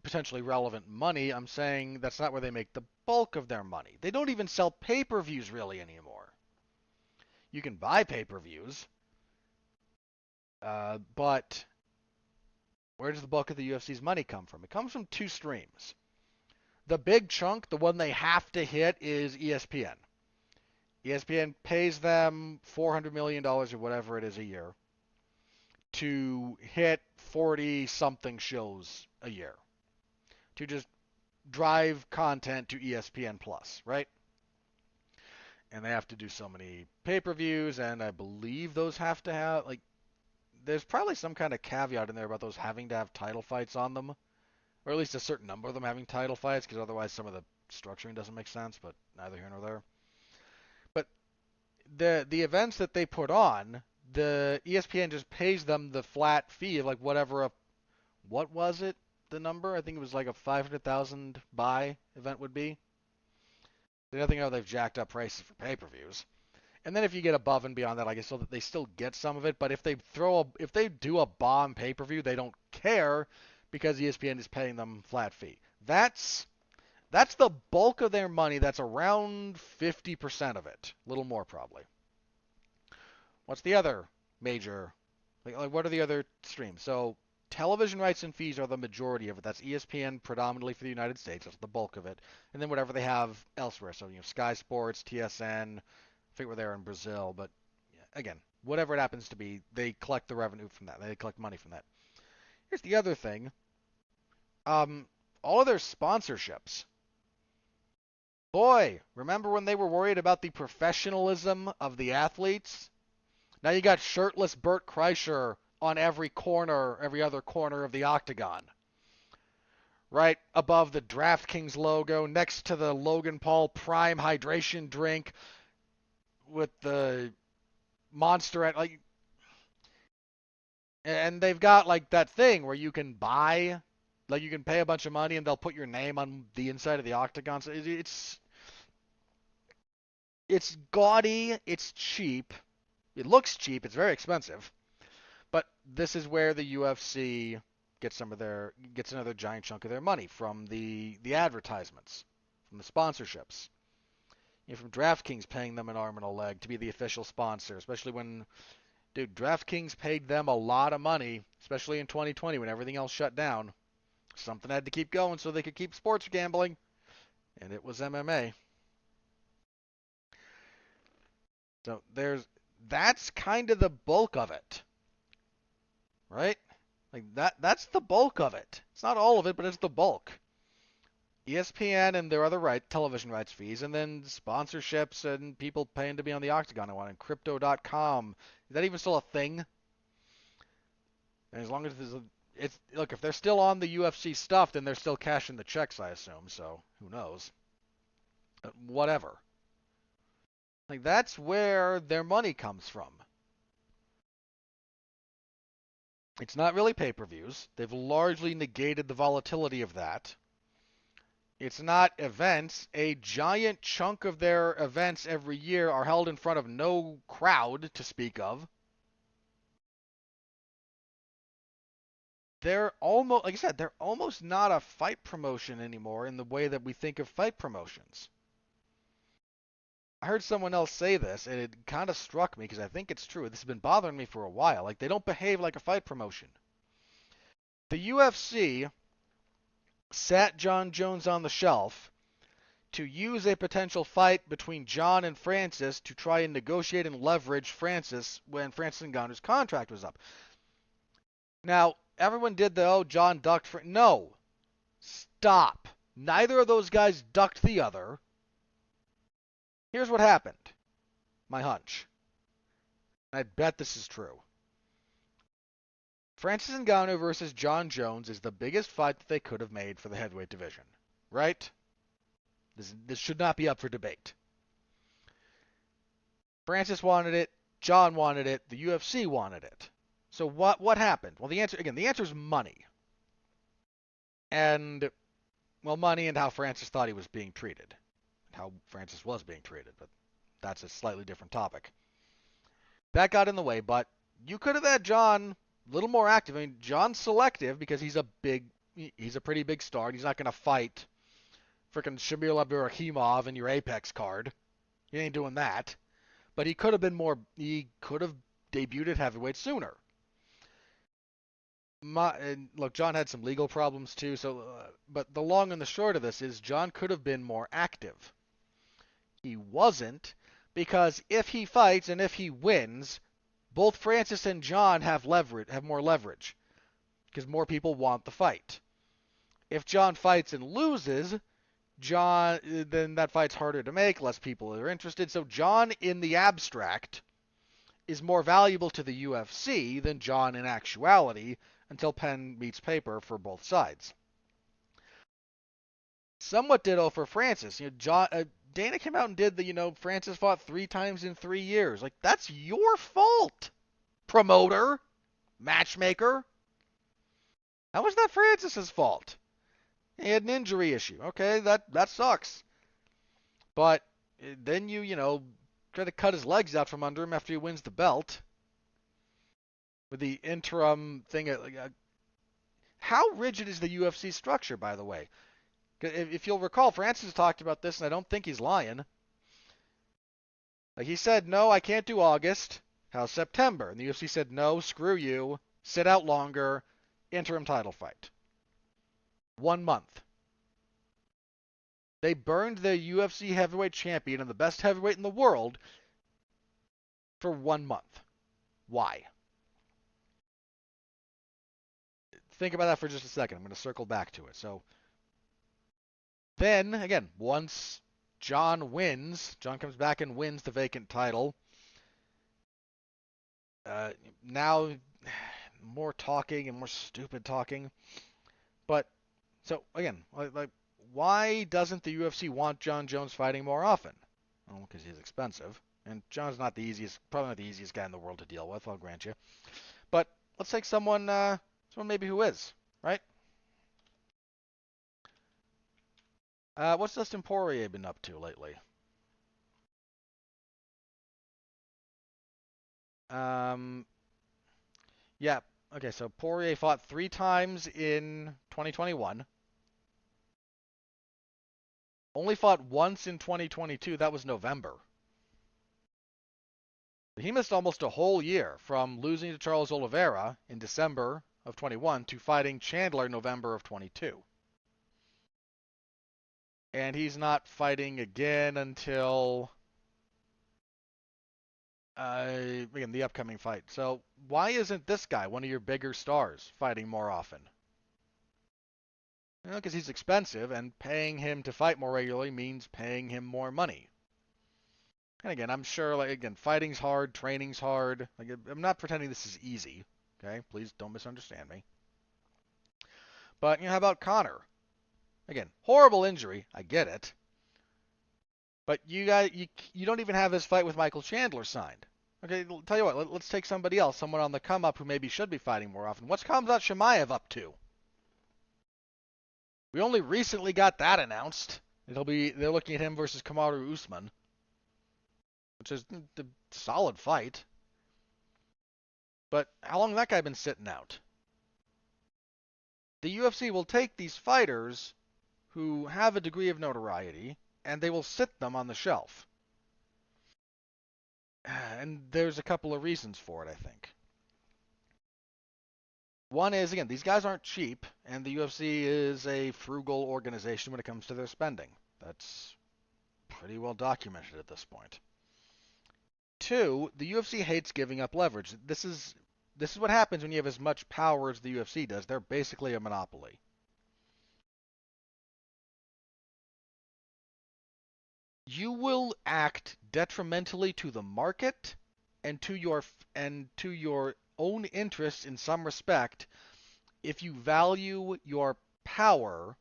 potentially relevant money. I'm saying that's not where they make the bulk of their money. They don't even sell pay-per-views really anymore. You can buy pay-per-views, but where does the bulk of the UFC's money come from? It comes from two streams. The big chunk, the one they have to hit, is ESPN. ESPN pays them $400 million or whatever it is a year to hit 40-something shows a year, to just drive content to ESPN Plus, right? And they have to do so many pay-per-views, and I believe those have to have, like, there's probably some kind of caveat in there about those having to have title fights on them, or at least a certain number of them having title fights, because otherwise some of the structuring doesn't make sense, but neither here nor there. But the events that they put on, the ESPN just pays them the flat fee of like whatever what was it, the number? I think it was like a 500,000 buy event would be. The other thing how they've jacked up prices for pay-per-views. And then if you get above and beyond that, I guess so that they still get some of it, but if they do a bomb pay-per-view, they don't care because ESPN is paying them flat fee. That's the bulk of their money. That's around 50% of it. A little more probably. What's the other major, like what are the other streams? So television rights and fees are the majority of it. That's ESPN predominantly for the United States. That's the bulk of it. And then whatever they have elsewhere. So, Sky Sports, TSN, I forget where they are in Brazil. But again, whatever it happens to be, they collect the revenue from that. They collect money from that. Here's the other thing. All of their sponsorships. Boy, remember when they were worried about the professionalism of the athletes? Now you got shirtless Bert Kreischer on every other corner of the octagon. Right above the DraftKings logo, next to the Logan Paul Prime hydration drink with the Monster, like, and they've got like that thing where you can buy, like you can pay a bunch of money and they'll put your name on the inside of the octagon. So it's gaudy, it's cheap. It looks cheap. It's very expensive. But this is where the UFC gets another giant chunk of their money from the advertisements, from the sponsorships. From DraftKings paying them an arm and a leg to be the official sponsor, especially when, dude, DraftKings paid them a lot of money, especially in 2020 when everything else shut down. Something had to keep going so they could keep sports gambling, and it was MMA. So that's kind of the bulk of it, right? Like that's the bulk of it. It's not all of it, but it's the bulk. ESPN and their other television rights fees, and then sponsorships and people paying to be on the octagon and crypto.com. Is that even still a thing? And as long as look, if they're still on the UFC stuff, then they're still cashing the checks, I assume. So who knows? Whatever. Like, that's where their money comes from. It's not really pay-per-views. They've largely negated the volatility of that. It's not events. A giant chunk of their events every year are held in front of no crowd to speak of. They're almost, like I said, they're almost not a fight promotion anymore in the way that we think of fight promotions. I heard someone else say this, and it kind of struck me because I think it's true. This has been bothering me for a while. Like, they don't behave like a fight promotion. The UFC sat John Jones on the shelf to use a potential fight between John and Francis to try and negotiate and leverage Francis when Francis Ngannou's contract was up. Now, everyone did John ducked. No. Stop. Neither of those guys ducked the other. Here's what happened. My hunch. I bet this is true. Francis Ngannou versus John Jones is the biggest fight that they could have made for the heavyweight division. Right? This should not be up for debate. Francis wanted it. John wanted it. The UFC wanted it. So what happened? Well, the answer is money. And, well, money and how Francis thought he was being treated. How Francis was being treated, but that's a slightly different topic. That got in the way, but you could have had John a little more active. I mean, John's selective because he's a pretty big star, and he's not going to fight freaking Shamil Abdurakhimov in your Apex card. You ain't doing that. But he could have been more. He could have debuted at heavyweight sooner. And look, John had some legal problems too. But the long and the short of this is John could have been more active. He wasn't, because if he fights and if he wins, both Francis and John have more leverage, because more people want the fight. If John fights and loses, then that fight's harder to make, less people are interested. So John, in the abstract, is more valuable to the UFC than John in actuality, until pen meets paper for both sides. Somewhat ditto for Francis. Dana came out and did Francis fought 3 times in 3 years. Like, that's your fault, promoter, matchmaker. How was that Francis's fault? He had an injury issue. Okay, that sucks. But then try to cut his legs out from under him after he wins the belt with the interim thing. How rigid is the UFC structure, by the way? If you'll recall, Francis talked about this, and I don't think he's lying. Like, he said, no, I can't do August. How's September? And the UFC said, no, screw you. Sit out longer. Interim title fight. 1 month. They burned the UFC heavyweight champion and the best heavyweight in the world for 1 month. Why? Think about that for just a second. I'm going to circle back to it. So then, again, once John comes back and wins the vacant title. Now, more talking and more stupid talking. But, so, again, like why doesn't the UFC want John Jones fighting more often? Well, because he's expensive. And John's probably not the easiest guy in the world to deal with, I'll grant you. But let's take someone maybe who is, right? What's Dustin Poirier been up to lately? Yeah. Okay, so Poirier fought 3 times in 2021. Only fought once in 2022. That was November. He missed almost a whole year from losing to Charles Oliveira in December of 21 to fighting Chandler November of 22. And he's not fighting again until again, the upcoming fight. So why isn't this guy, one of your bigger stars, fighting more often? Because he's expensive, and paying him to fight more regularly means paying him more money. And again, I'm sure, fighting's hard, training's hard. I'm not pretending this is easy. Okay, please don't misunderstand me. But how about Conor? Again, horrible injury. I get it. But you don't even have his fight with Michael Chandler signed. Okay, tell you what, let's take somebody else, someone on the come up who maybe should be fighting more often. What's Khamzat Chimaev up to? We only recently got that announced. They're looking at him versus Kamaru Usman, which is a solid fight. But how long has that guy been sitting out? The UFC will take these fighters who have a degree of notoriety, and they will sit them on the shelf. And there's a couple of reasons for it, I think. One is, again, these guys aren't cheap, and the UFC is a frugal organization when it comes to their spending. That's pretty well documented at this point. 2, the UFC hates giving up leverage. This is what happens when you have as much power as the UFC does. They're basically a monopoly. You will act detrimentally to the market and to your own interests in some respect if you value your power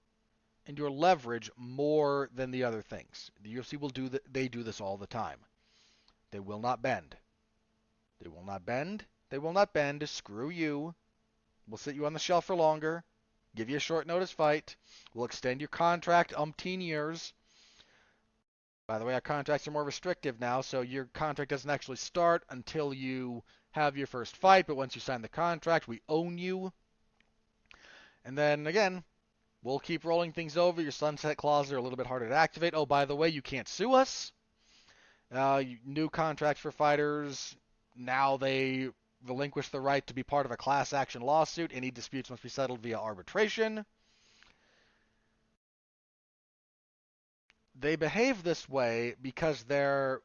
and your leverage more than the other things. The UFC will they do this all the time. They will not bend. They will not bend. They will not bend. Screw you. We'll sit you on the shelf for longer. Give you a short notice fight. We'll extend your contract umpteen years. By the way, our contracts are more restrictive now, so your contract doesn't actually start until you have your first fight, but once you sign the contract, we own you. And then, again, We'll keep rolling things over. Your sunset clauses are a little bit harder to activate. Oh, by the way, you can't sue us. New contracts for fighters. Now they relinquish the right to be part of a class action lawsuit. Any disputes must be settled via arbitration. They behave this way because their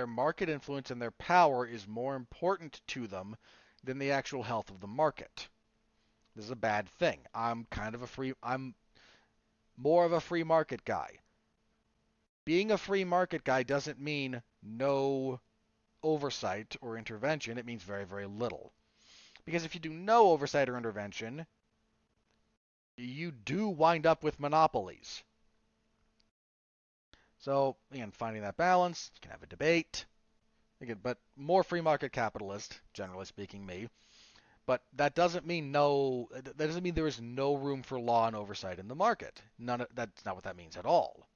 market influence and their power is more important to them than the actual health of the market. This is a bad thing. I'm more of a free market guy. Being a free market guy doesn't mean no oversight or intervention. It means very, very little. Because if you do no oversight or intervention, you do wind up with monopolies. So, again, finding that balance, you can have a debate. Again, but more free market capitalist, generally speaking, me. But that doesn't mean there is no room for law and oversight in the market. That's not what that means at all.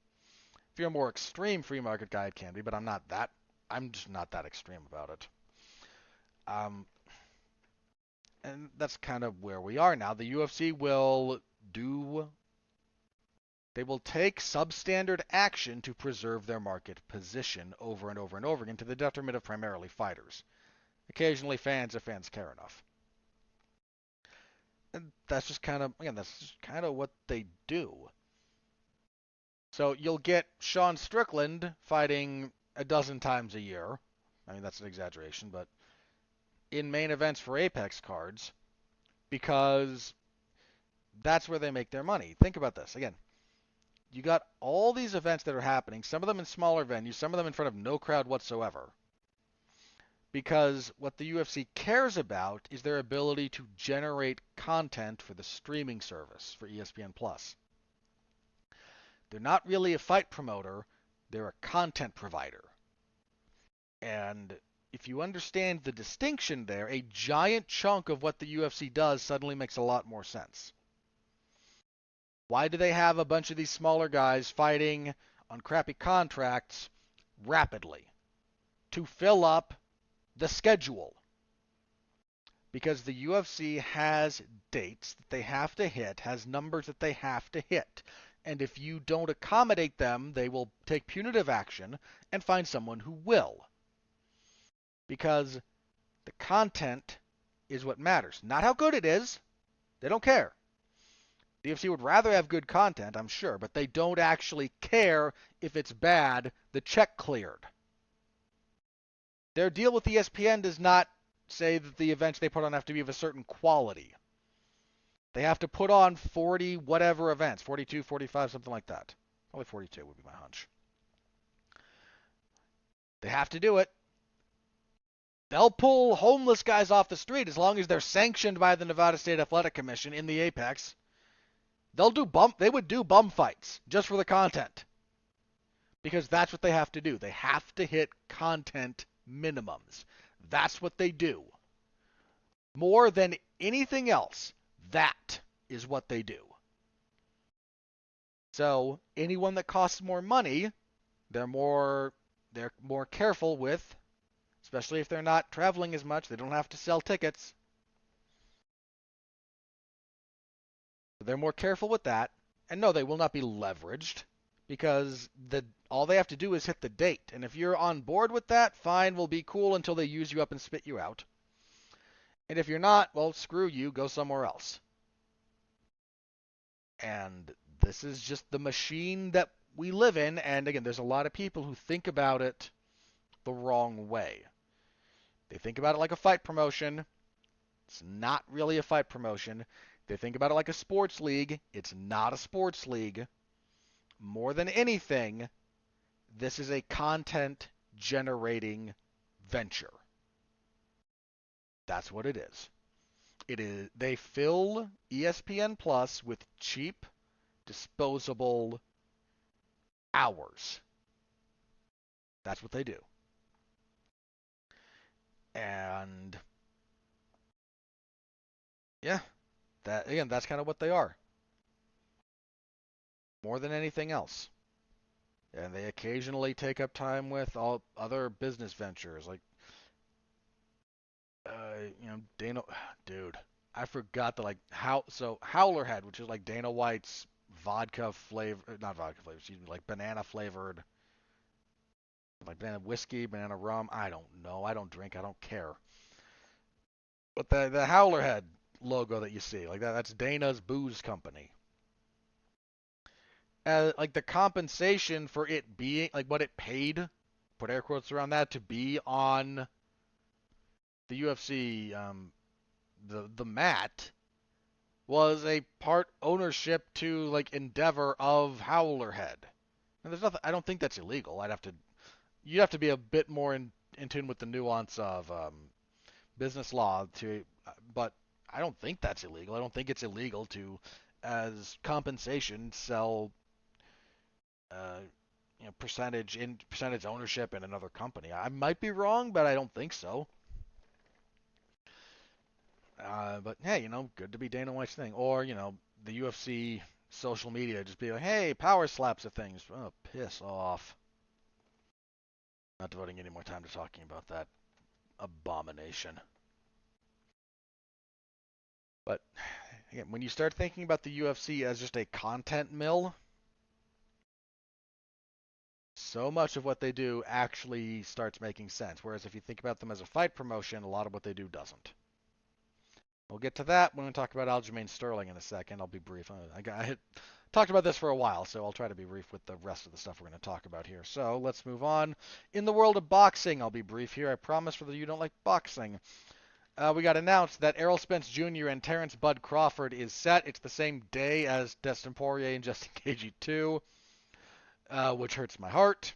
If you're a more extreme free market guy, it can be, but I'm just not that extreme about it. And that's kind of where we are now. The UFC will take substandard action to preserve their market position over and over and over again to the detriment of primarily fighters. Occasionally fans, if fans care enough. And that's just kind of what they do. So you'll get Sean Strickland fighting a dozen times a year. I mean, that's an exaggeration, but in main events for Apex cards, because that's where they make their money. Think about this. Again, you got all these events that are happening, some of them in smaller venues, some of them in front of no crowd whatsoever. Because what the UFC cares about is their ability to generate content for the streaming service for ESPN+. They're not really a fight promoter, they're a content provider. And if you understand the distinction there, a giant chunk of what the UFC does suddenly makes a lot more sense. Why do they have a bunch of these smaller guys fighting on crappy contracts rapidly? To fill up the schedule. Because the UFC has dates that they have to hit, has numbers that they have to hit. And if you don't accommodate them, they will take punitive action and find someone who will. Because the content is what matters. Not how good it is. They don't care. The UFC would rather have good content, I'm sure, but they don't actually care if it's bad. The check cleared. Their deal with ESPN does not say that the events they put on have to be of a certain quality. They have to put on 40 whatever events, 42, 45, something like that. Probably 42 would be my hunch. They have to do it. They'll pull homeless guys off the street as long as they're sanctioned by the Nevada State Athletic Commission in the Apex. They would do bum fights just for the content. Because that's what they have to do. They have to hit content minimums. That's what they do. More than anything else, that is what they do. So, anyone that costs more money, they're more careful with, especially if they're not traveling as much, they don't have to sell tickets. They're more careful with that. And no, they will not be leveraged because all they have to do is hit the date. And if you're on board with that, fine, we'll be cool until they use you up and spit you out. And if you're not, well, screw you, go somewhere else. And this is just the machine that we live in. And again, there's a lot of people who think about it the wrong way. They think about it like a fight promotion. It's not really a fight promotion. They think about it like a sports league. It's not a sports league. More than anything, this is a content-generating venture. That's what it is. They fill ESPN Plus with cheap, disposable hours. That's what they do. And yeah, that's kind of what they are. More than anything else. And they occasionally take up time with all other business ventures like Dana, dude, I forgot the Howler Head, which is like Dana White's vodka flavor, not vodka flavor, excuse me, like banana flavored, like banana whiskey, banana rum. I don't know. I don't drink. I don't care. But the Howler Head logo that you see, like that's Dana's booze company. Like the compensation for it being like what it paid, put air quotes around that, to be on the UFC the mat was a part ownership to like endeavor of Howler Head. And there's nothing. I don't think that's illegal. You'd have to be a bit more in tune with the nuance of business law to, but I don't think that's illegal. I don't think it's illegal to, as compensation, sell, uh, percentage ownership in another company. I might be wrong, but I don't think so. But hey, good to be Dana White's thing, or the UFC social media just be like, hey, power slaps of things. Oh, piss off. Not devoting any more time to talking about that abomination. But again, when you start thinking about the UFC as just a content mill, so much of what they do actually starts making sense. Whereas if you think about them as a fight promotion, a lot of what they do doesn't. We'll get to that when we talk about Aljamain Sterling in a second. I'll be brief. I talked about this for a while, so I'll try to be brief with the rest of the stuff we're going to talk about here. So let's move on. In the world of boxing, I'll be brief here. I promise for those of you who don't like boxing. We got announced that Errol Spence Jr. and Terence Bud Crawford is set. It's the same day as Dustin Poirier and Justin Gaethje 2, which hurts my heart.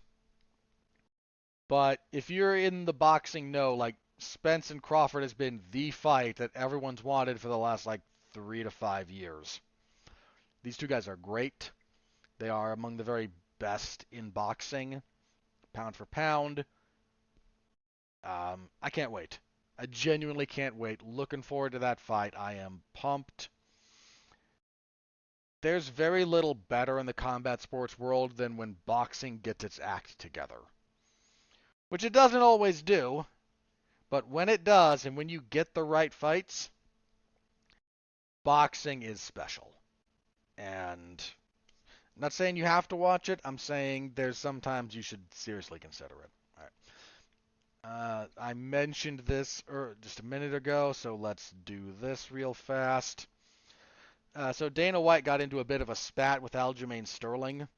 But if you're in the boxing know, like Spence and Crawford has been the fight that everyone's wanted for the last like 3 to 5 years. These two guys are great. They are among the very best in boxing, pound for pound. I can't wait. I genuinely can't wait. Looking forward to that fight. I am pumped. There's very little better in the combat sports world than when boxing gets its act together. Which it doesn't always do, but when it does, and when you get the right fights, boxing is special. And I'm not saying you have to watch it. I'm saying there's sometimes you should seriously consider it. All right. I mentioned this just a minute ago, so let's do this real fast. So Dana White got into a bit of a spat with Aljamain Sterling.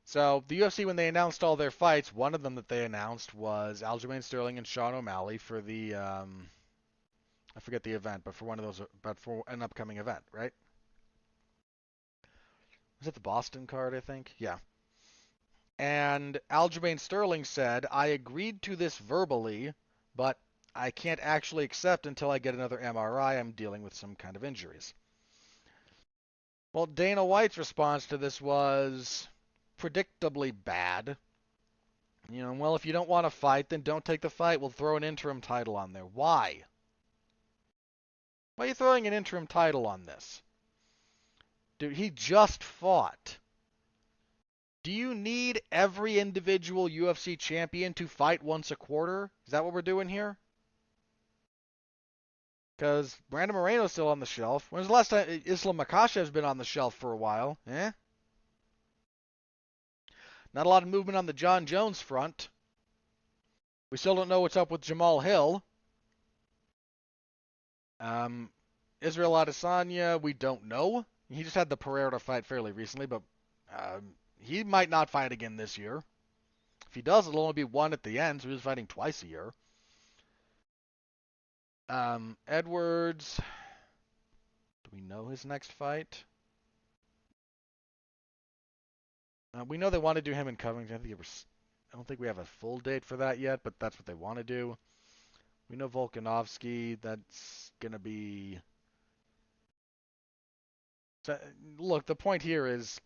So the UFC, when they announced all their fights, one of them that they announced was Aljamain Sterling and Sean O'Malley for the I forget the event, but for an upcoming event, right? Was it the Boston card, I think? Yeah. And Aljamain Sterling said, I agreed to this verbally, but I can't actually accept until I get another MRI. I'm dealing with some kind of injuries. Well, Dana White's response to this was predictably bad. Well, if you don't want to fight, then don't take the fight. We'll throw an interim title on there. Why? Why are you throwing an interim title on this? Dude, he just fought. Do you need every individual UFC champion to fight once a quarter? Is that what we're doing here? Because Brandon Moreno's still on the shelf. When's the last time Islam Makashev's been on the shelf for a while? Eh? Not a lot of movement on the John Jones front. We still don't know what's up with Jamal Hill. Israel Adesanya, we don't know. He just had the Pereira fight fairly recently, but he might not fight again this year. If he does, it'll only be one at the end, so he's fighting twice a year. Edwards, do we know his next fight? We know they want to do him in Covington. I don't think we have a full date for that yet, but that's what they want to do. We know Volkanovski. That's going to be... So, look, the point here is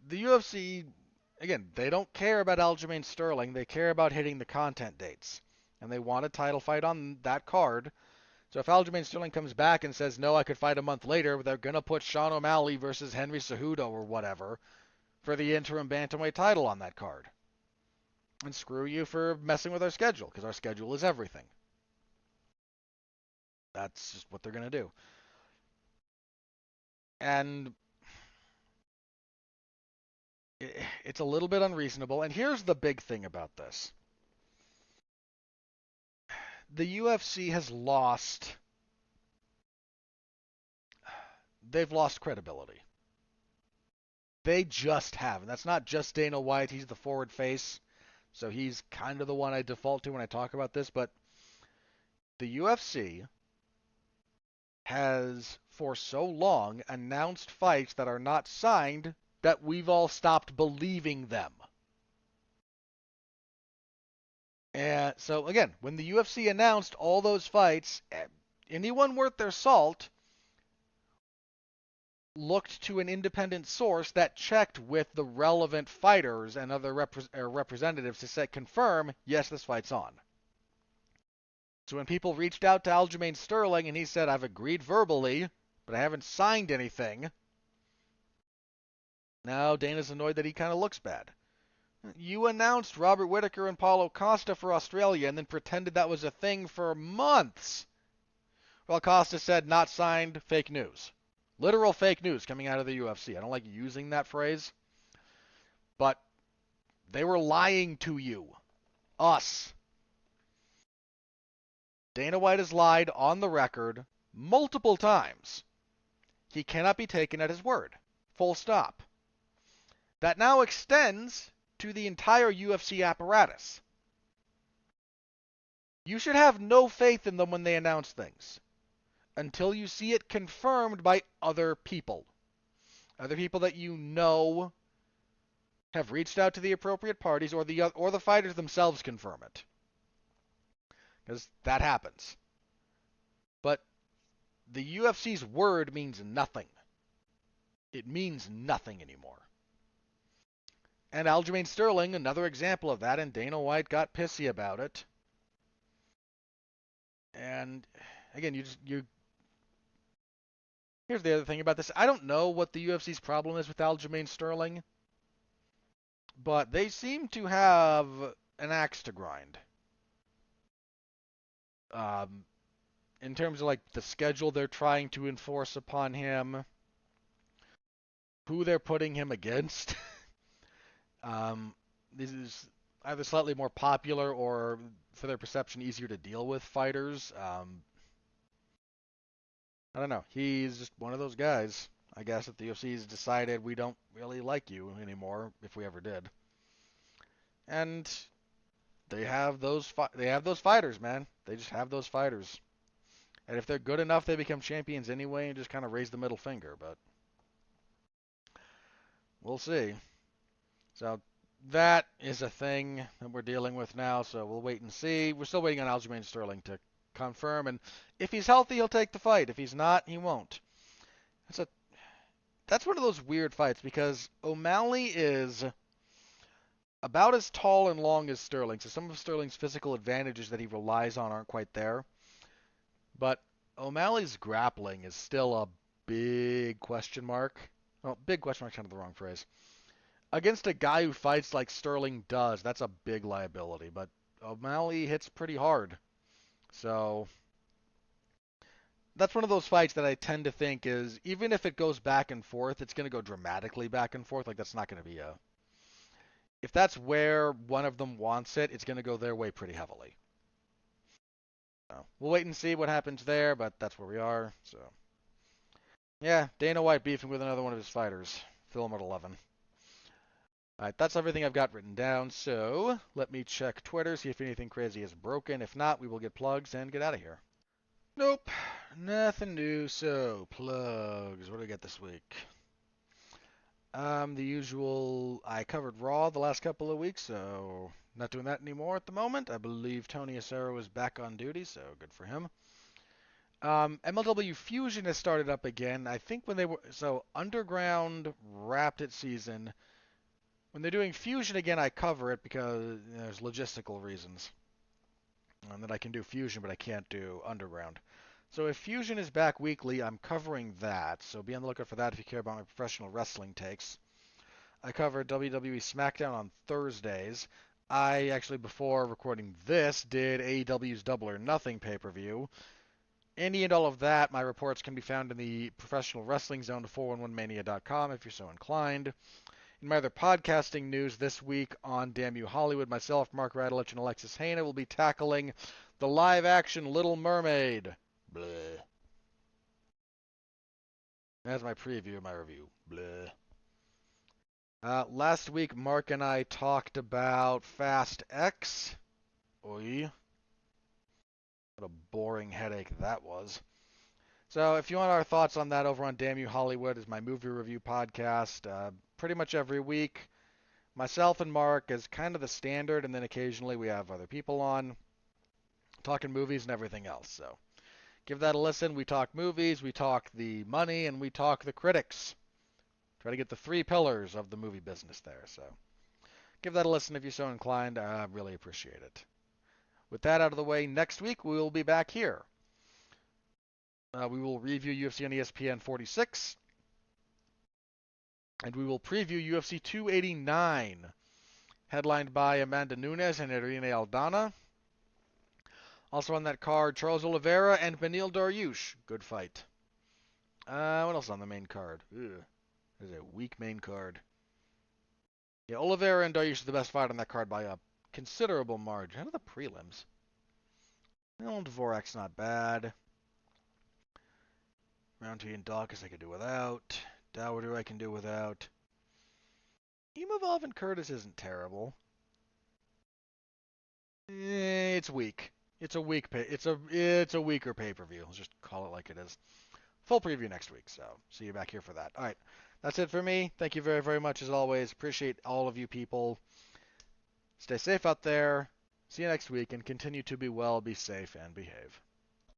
the UFC, again, they don't care about Aljamain Sterling. They care about hitting the content dates. And they want a title fight on that card. So if Aljamain Sterling comes back and says, no, I could fight a month later, they're going to put Sean O'Malley versus Henry Cejudo or whatever for the interim bantamweight title on that card. And screw you for messing with our schedule, because our schedule is everything. That's just what they're going to do. And it's a little bit unreasonable. And here's the big thing about this. The UFC has lost, they've lost credibility. They just have. And that's not just Dana White. He's the forward face. So he's kind of the one I default to when I talk about this. But the UFC has, for so long, announced fights that are not signed that we've all stopped believing them. And so, again, when the UFC announced all those fights, anyone worth their salt looked to an independent source that checked with the relevant fighters and other representatives to say, confirm, yes, this fight's on. So when people reached out to Aljamain Sterling and he said, I've agreed verbally, but I haven't signed anything, now Dana's annoyed that he kind of looks bad. You announced Robert Whittaker and Paulo Costa for Australia and then pretended that was a thing for months. Well, Costa said, not signed, fake news. Literal fake news coming out of the UFC. I don't like using that phrase, but they were lying to you. Us. Dana White has lied on the record multiple times. He cannot be taken at his word. Full stop. That now extends to the entire UFC apparatus. You should have no faith in them when they announce things until you see it confirmed by other people. Other people that you know have reached out to the appropriate parties, or the fighters themselves confirm it. Because that happens. But the UFC's word means nothing. It means nothing anymore. And Aljamain Sterling, another example of that, and Dana White got pissy about it. And again, here's the other thing about this. I don't know what the UFC's problem is with Aljamain Sterling, but they seem to have an axe to grind. In terms of like the schedule they're trying to enforce upon him, who they're putting him against. This is either slightly more popular or, for their perception, easier to deal with fighters. I don't know. He's just one of those guys, I guess, that the UFC's decided we don't really like you anymore, if we ever did. And they have those fighters, man. They just have those fighters. And if they're good enough, they become champions anyway and just kind of raise the middle finger, but we'll see. So that is a thing that we're dealing with now, so we'll wait and see. We're still waiting on Aljamain Sterling to confirm, and if he's healthy, he'll take the fight. If he's not, he won't. That's one of those weird fights because O'Malley is about as tall and long as Sterling, so some of Sterling's physical advantages that he relies on aren't quite there. But O'Malley's grappling is still a big question mark. Well, big question mark is kind of the wrong phrase. Against a guy who fights like Sterling does, that's a big liability. But O'Malley hits pretty hard. So that's one of those fights that I tend to think is, even if it goes back and forth, it's going to go dramatically back and forth. Like, that's not going to be a... If that's where one of them wants it, it's going to go their way pretty heavily. So we'll wait and see what happens there, but that's where we are. So yeah, Dana White beefing with another one of his fighters. Film at 11. Alright, that's everything I've got written down, so let me check Twitter, see if anything crazy is broken. If not, we will get plugs and get out of here. Nope, nothing new, so plugs. What do we got this week? The usual, I covered Raw the last couple of weeks, so not doing that anymore at the moment. I believe Tony Acero is back on duty, so good for him. MLW Fusion has started up again. I think when they were... So, Underground wrapped its season. When they're doing Fusion again, I cover it because there's logistical reasons. And that I can do Fusion, but I can't do Underground. So if Fusion is back weekly, I'm covering that. So be on the lookout for that if you care about my professional wrestling takes. I cover WWE SmackDown on Thursdays. I actually, before recording this, did AEW's Double or Nothing pay-per-view. Any and all of that, my reports can be found in the Professional Wrestling Zone, 411mania.com if you're so inclined. In my other podcasting news this week on Damn You Hollywood, myself, Mark Radulich, and Alexis Hayna will be tackling the live-action Little Mermaid. Bleh. That's my preview of my review. Bleh. Last week, Mark and I talked about Fast X. Oy. What a boring headache that was. So if you want our thoughts on that, over on Damn You Hollywood is my movie review podcast. Pretty much every week, myself and Mark is kind of the standard, and then occasionally we have other people on talking movies and everything else. So give that a listen. We talk movies, we talk the money, and we talk the critics. Try to get the three pillars of the movie business there. So give that a listen if you're so inclined. I really appreciate it. With that out of the way, next week we will be back here. We will review UFC on ESPN 46, and we will preview UFC 289, headlined by Amanda Nunes and Irene Aldana. Also on that card, Charles Oliveira and Beneil Dariush. Good fight. What else on the main card? Ugh. There's a weak main card. Yeah, Oliveira and Dariush is the best fight on that card by a considerable margin. How are the prelims? Dvorak's not bad. Roundtree and Dawkins I could do without. Dowder I can do without. Imavov and Curtis isn't terrible. It's weak. It's a weak it's a weaker pay-per-view. Let's just call it like it is. Full preview next week, so see you back here for that. All right, that's it for me. Thank you very, very much as always. Appreciate all of you people. Stay safe out there. See you next week, and continue to be well, be safe, and behave.